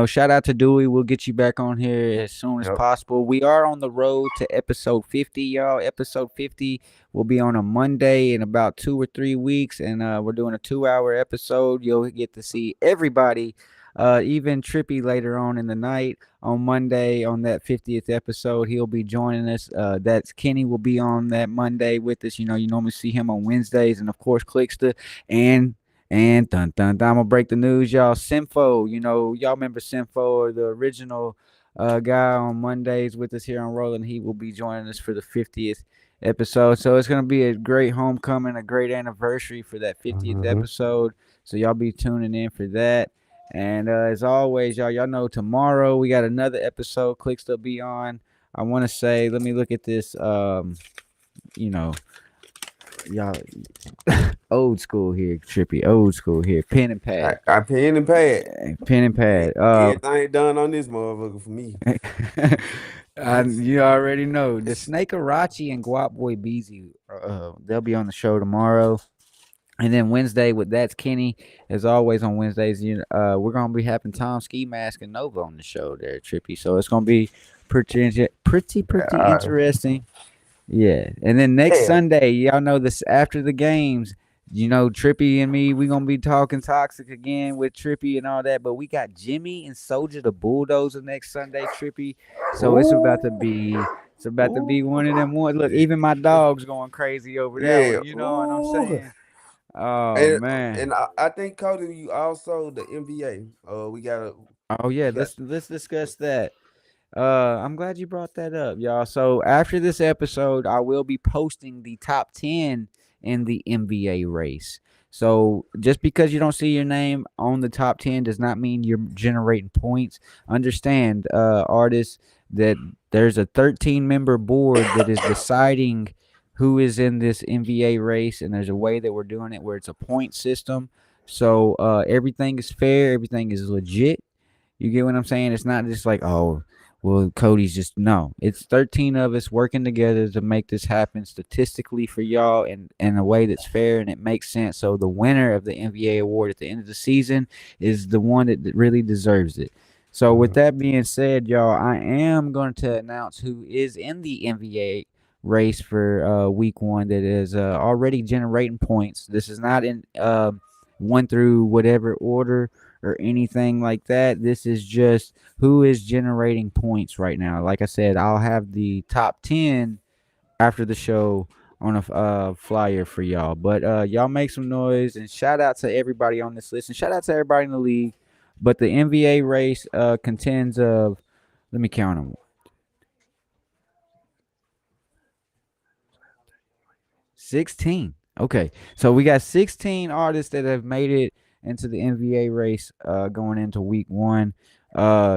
[SPEAKER 3] shout out to Dewey. We'll get you back on here as soon as
[SPEAKER 4] Yep.
[SPEAKER 3] possible. We are on the road to episode 50, y'all. Episode 50 will be on a Monday in about 2 or 3 weeks, and we're doing a 2-hour episode. You'll get to see everybody. Even Trippy later on in the night on Monday on that 50th episode. He'll be joining us. That's Kenny will be on that Monday with us. You normally see him on Wednesdays, and of course Clickster and dun dun dun. I'm gonna break the news, y'all. Sinfo, y'all remember Sinfo or the original guy on Mondays with us here on Rolling. He will be joining us for the 50th episode. So it's gonna be a great homecoming, a great anniversary for that 50th
[SPEAKER 4] Mhm.
[SPEAKER 3] episode. So y'all be tuning in for that. And as always, y'all know tomorrow we got another episode. Clicks to be on. I want to say, let me look at this. You know, y'all old school here, Trippy. Old school here. Pen and pad.
[SPEAKER 4] I pen and pad.
[SPEAKER 3] Pen and pad.
[SPEAKER 4] Everything done on this motherfucker for me.
[SPEAKER 3] You already know the Snake Arachi and Guap Boy Beezy. They'll be on the show tomorrow. And then Wednesday with That's Kenny, as always on Wednesdays, we're gonna be having Tom Ski Mask and Nova on the show there, Trippy. So it's gonna be pretty interesting. Yeah. And then next
[SPEAKER 4] Yeah.
[SPEAKER 3] Sunday, y'all know this after the games, Trippy and me, we gonna be talking toxic again with Trippy and all that. But we got Jimmy and Soldier the Bulldozer next Sunday, Trippy. So
[SPEAKER 4] Ooh.
[SPEAKER 3] it's about to be one of them one. Look,
[SPEAKER 4] Yeah.
[SPEAKER 3] even my dog's going crazy over that
[SPEAKER 4] Yeah.
[SPEAKER 3] one. You know what I'm
[SPEAKER 4] Ooh.
[SPEAKER 3] saying? Oh
[SPEAKER 4] And
[SPEAKER 3] man.
[SPEAKER 4] and I think Cody, you also the NBA. We gotta
[SPEAKER 3] Oh yeah,
[SPEAKER 4] we got
[SPEAKER 3] let's discuss that. I'm glad you brought that up, y'all. So after this episode, I will be posting the top 10 in the NBA race. So just because you don't see your name on the top 10 does not mean you're generating points. Understand, artists, that there's a 13-member board that is deciding who is in this NBA race, and there's a way that we're doing it where it's a point system. So everything is fair, everything is legit. You get what I'm saying? It's not just like, oh, well, Cody's just no. It's 13 of us working together to make this happen statistically for y'all and in a way that's fair and it makes sense. So the winner of the NBA award at the end of the season is the one that really deserves it. So with that being said, y'all, I am going to announce who is in the NBA race for week one that is already generating points. This is not in one through whatever order or anything like that. This is just who is generating points right now. Like I said, I'll have the top 10 after the show on a flyer for y'all. But y'all make some noise and shout out to everybody on this list and shout out to everybody in the league. But the NBA race contends of, let me count them, 16. Okay. So we got 16 artists that have made it into the NBA race going into week 1.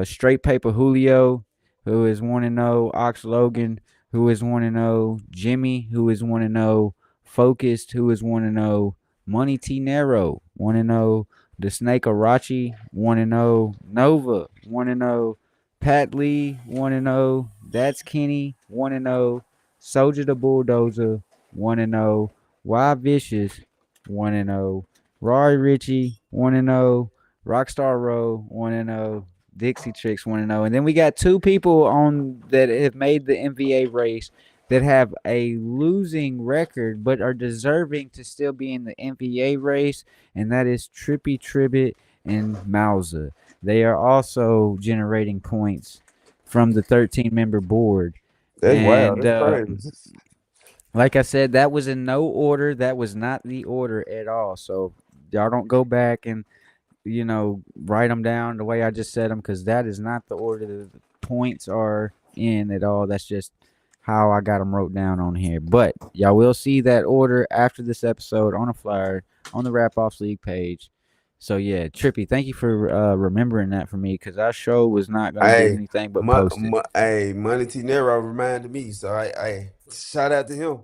[SPEAKER 3] Straight Paper Julio, who is 1-0, Ox Logan, who is 1-0, Jimmy, who is 1-0, Focused, who is 1-0, Money T Nero, 1-0, The Snake Arachi, 1-0, Nova, 1-0, Pat Lee, 1-0, That's Kenny, 1-0, Soldier the Bulldozer, 1-0, Y Vicious, 1-0, Rory Ritchie, 1-0, Rockstar Row, 1-0, Dixie Tricks, 1-0. And then we got two people on that have made the NBA race that have a losing record but are deserving to still be in the NBA race, and that is Trippy Tribbitt and Mauza. They are also generating points from the 13-member board.
[SPEAKER 4] That's wild.
[SPEAKER 3] And
[SPEAKER 4] That's crazy.
[SPEAKER 3] like I said, that was in no order. That was not the order at all. So y'all don't go back and write them down the way I just said them, because that is not the order that the points are in at all. That's just how I got them wrote down on here. But y'all will see that order after this episode on a flyer on the RapOffs League page. So yeah, Trippy, thank you for remembering that for me, because our show was not going to get
[SPEAKER 4] Hey,
[SPEAKER 3] anything but posted.
[SPEAKER 4] hey, Money T Nero reminded me, so I shout out to him.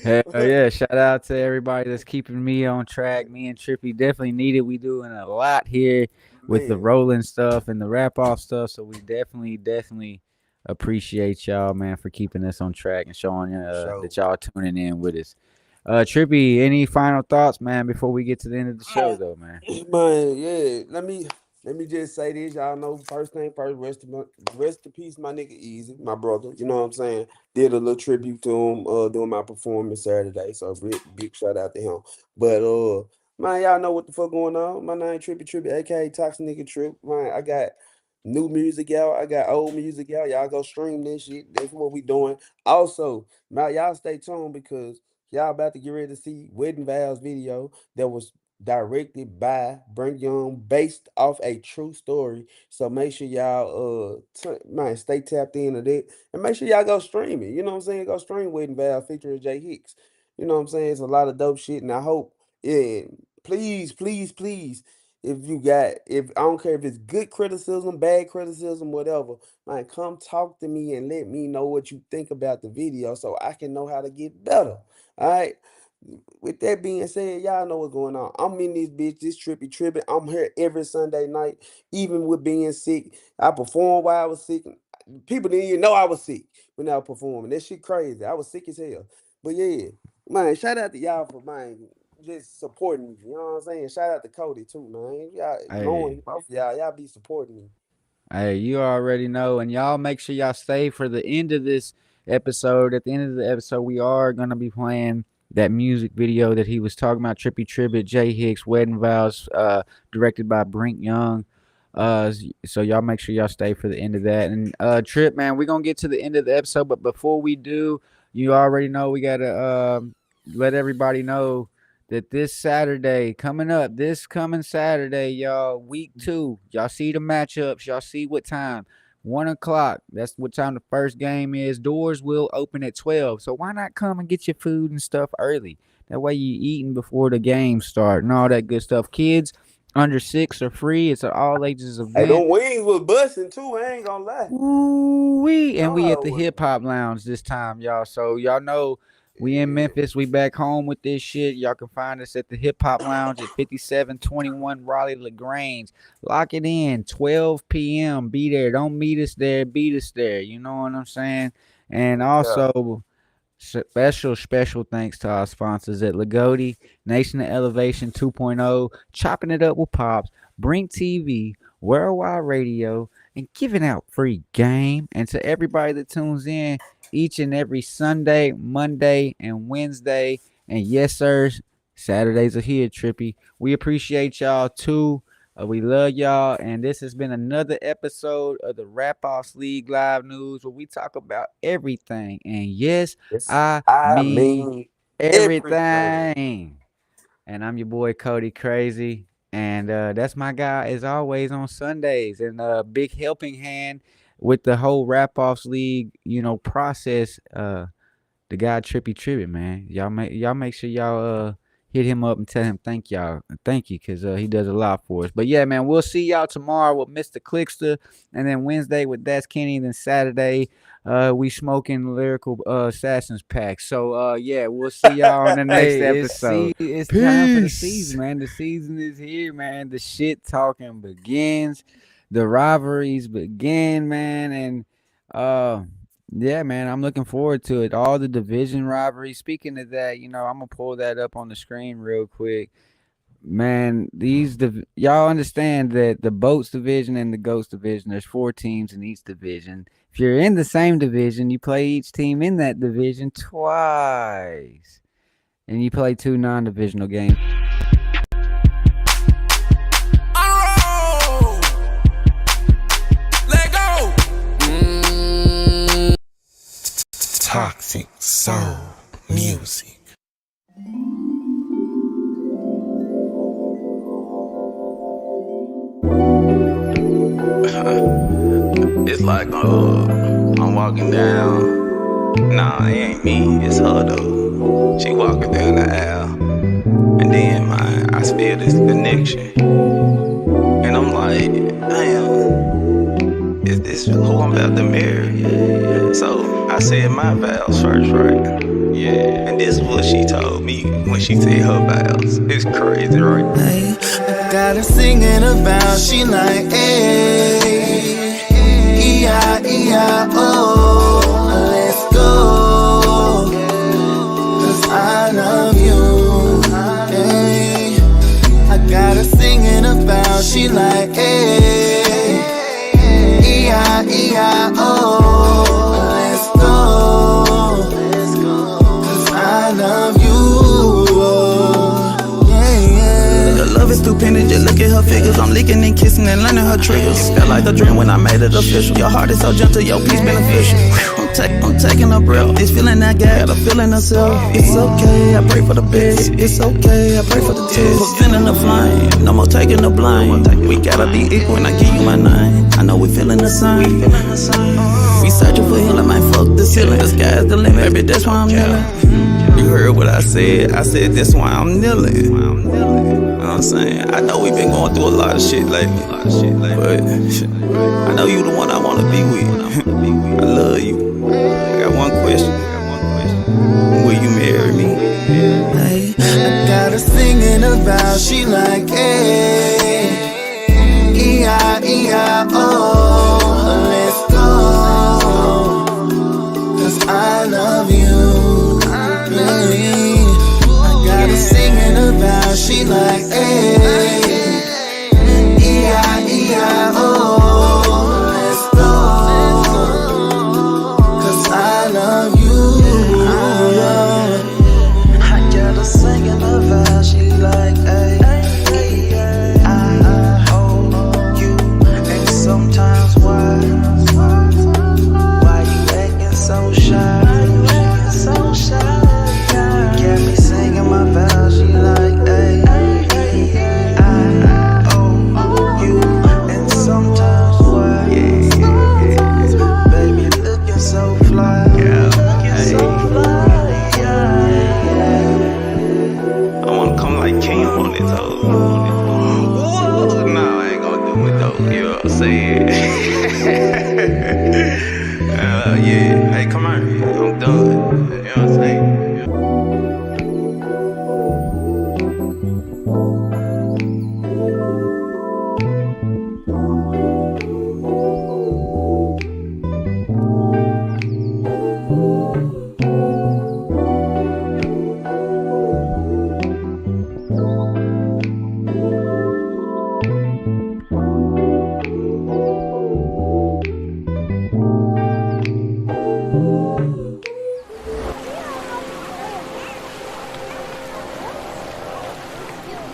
[SPEAKER 3] Hell yeah! Shout out to everybody that's keeping me on track. Me and Trippy definitely need it. We doing a lot here with the
[SPEAKER 4] Man,
[SPEAKER 3] rolling stuff and the wrap off stuff. So we definitely appreciate y'all, man, for keeping us on track and showing
[SPEAKER 4] show.
[SPEAKER 3] that y'all tuning in with us. Trippy, any final thoughts, man, before we get to the end of the show, though, man?
[SPEAKER 4] Man, yeah. Let me just say this. Y'all know, first thing first, rest in peace, my nigga Easy, my brother. You know what I'm saying? Did a little tribute to him doing my performance Saturday. So big shout out to him. But man, y'all know what the fuck going on. My name Trippy Tribby, aka Toxic Nigga Trip. Man, I got new music out. I got old music out. Y'all go stream this shit. That's what we doing. Also, now y'all stay tuned because y'all about to get ready to see Wedding Vows video that was directed by Brent Young, based off a true story. So make sure y'all man, stay tapped into that, and make sure y'all go stream it. You know what I'm saying? Go stream Wedding Vows featuring Jay Hicks. You know what I'm saying? It's a lot of dope shit, and I hope, yeah, please, if I don't care if it's good criticism, bad criticism, whatever, man, come talk to me and let me know what you think about the video so I can know how to get better. All right. With that being said, y'all know what's going on. I'm in this bitch, this trippy tripping. I'm here every Sunday night, even with being sick. I performed while I was sick. People didn't even know I was sick when I was performing. That shit crazy. I was sick as hell. But yeah, man, shout out to y'all for just supporting me. You know what I'm saying? Shout out to Cody too, man. Y'all
[SPEAKER 3] Hey.
[SPEAKER 4] knowing both of y'all be supporting me.
[SPEAKER 3] Hey, you already know, and y'all make sure y'all stay for the end of this episode. At the end of the episode, we are gonna be playing that music video that he was talking about, Trippy Tribbitt, Jay Hicks, Wedding Vows, directed by Brent Young. So y'all make sure y'all stay for the end of that. And Trip, man, we're gonna get to the end of the episode, but before we do, you already know we gotta let everybody know that this Saturday coming up, this coming Saturday, y'all, week 2, y'all see the matchups, y'all see what time. 1 o'clock. That's what time the first game is. Doors will open at 12. So why not come and get your food and stuff early? That way you eating before the game start and all that good stuff. Kids under 6 are free. It's an all ages
[SPEAKER 4] Hey,
[SPEAKER 3] event.
[SPEAKER 4] them wings was busting too. I ain't gonna lie.
[SPEAKER 3] Ooh-wee. And we
[SPEAKER 4] No,
[SPEAKER 3] at the Hip Hop Lounge this time, y'all. So y'all know we in
[SPEAKER 4] yeah.
[SPEAKER 3] Memphis. We back home with this shit. Y'all can find us at the Hip Hop Lounge at 5721 Raleigh LaGrange. Lock it in, 12 p.m. Be there. Don't meet us there. Beat us there. You know what I'm saying? And
[SPEAKER 4] Yeah.
[SPEAKER 3] also, special thanks to our sponsors at Lagodi, Nation of Elevation 2.0, Chopping It Up with Pops, Brink TV, Worldwide Radio, and giving out free game. And to everybody that tunes in each and every Sunday, Monday, and Wednesday. And yes, sirs, Saturdays are here, Trippy. We appreciate y'all too. We love y'all, and this has been another episode of the RapOffs League Live News, where we talk about everything. And yes,
[SPEAKER 4] Yes,
[SPEAKER 3] I
[SPEAKER 4] I
[SPEAKER 3] mean
[SPEAKER 4] mean everything.
[SPEAKER 3] everything. And I'm your boy Cody CraZee, and that's my guy as always on Sundays, and a big helping hand with the whole RapOffs League, process. The guy Trippy Tribbitt, man. Y'all make sure y'all hit him up and tell him thank you, cause he does a lot for us. But yeah, man, we'll see y'all tomorrow with Mr. Clickster, and then Wednesday with That's Kenny, and then Saturday we smoking lyrical assassins pack. So yeah, we'll see y'all on the next episode. It's time for the season, man. The season is here, man. The shit talking begins, the rivalries begin, man, and yeah, man, I'm looking forward to it. All the division rivalries. Speaking of that, I'm gonna pull that up on the screen real quick. Man, y'all understand that the Boats division and the Ghost division, there's 4 teams in each division. If you're in the same division, you play each team in that division twice. And you play 2 non-divisional games.
[SPEAKER 10] Toxic soul music.
[SPEAKER 11] It's like I'm walking down. Nah, it ain't me, it's her though. She walking down the aisle, and then I feel this connection, and I'm like, damn, is this who I'm about to marry? So I said my vows first, right? Yeah, and this is what she told me when she said her vows. It's crazy, right?
[SPEAKER 12] Hey, I got her singing a vow, she like, hey, E-I-E-I-O, let's go, 'cause I love you, hey. I got her singing a vow, she like, hey, E-I-E-I-O, love you, yeah. The love is stupendous, just look at her figures. I'm licking and kissing and learning her triggers. Felt like a dream when I made it official. Your heart is so gentle, your peace beneficial. I'm taking a breath, this feeling I got a feeling of self. It's okay, I pray for the best. It's okay, I pray for the test. Preventing the flame, no more taking the blame. We gotta be equal when I give you my name. I know we feeling the same. We searching for healing, might fuck the ceiling. The sky's the limit, baby, that's why I'm kneeling. You heard what I said that's why I'm kneeling. You know what I'm saying? I know we've been going through a lot of shit lately, but I know you the one I wanna be with. I love you. I got one question. Will you marry me? Hey, I got her singing a vow, she like, hey, E-I-E-I-O, let's go, 'cause I love you, hey. I got her singing a vow, she like, hey, E-I-E-I-O, I love you. I got her singing a vow, she like, ay, I hold you, and sometimes why you acting so shy? Got me singing my vow, she like, ay, I hold you, and sometimes why, baby looking so fly. I wanna come like King on this hoe. Nah, I ain't gonna do it though. You know what I'm saying?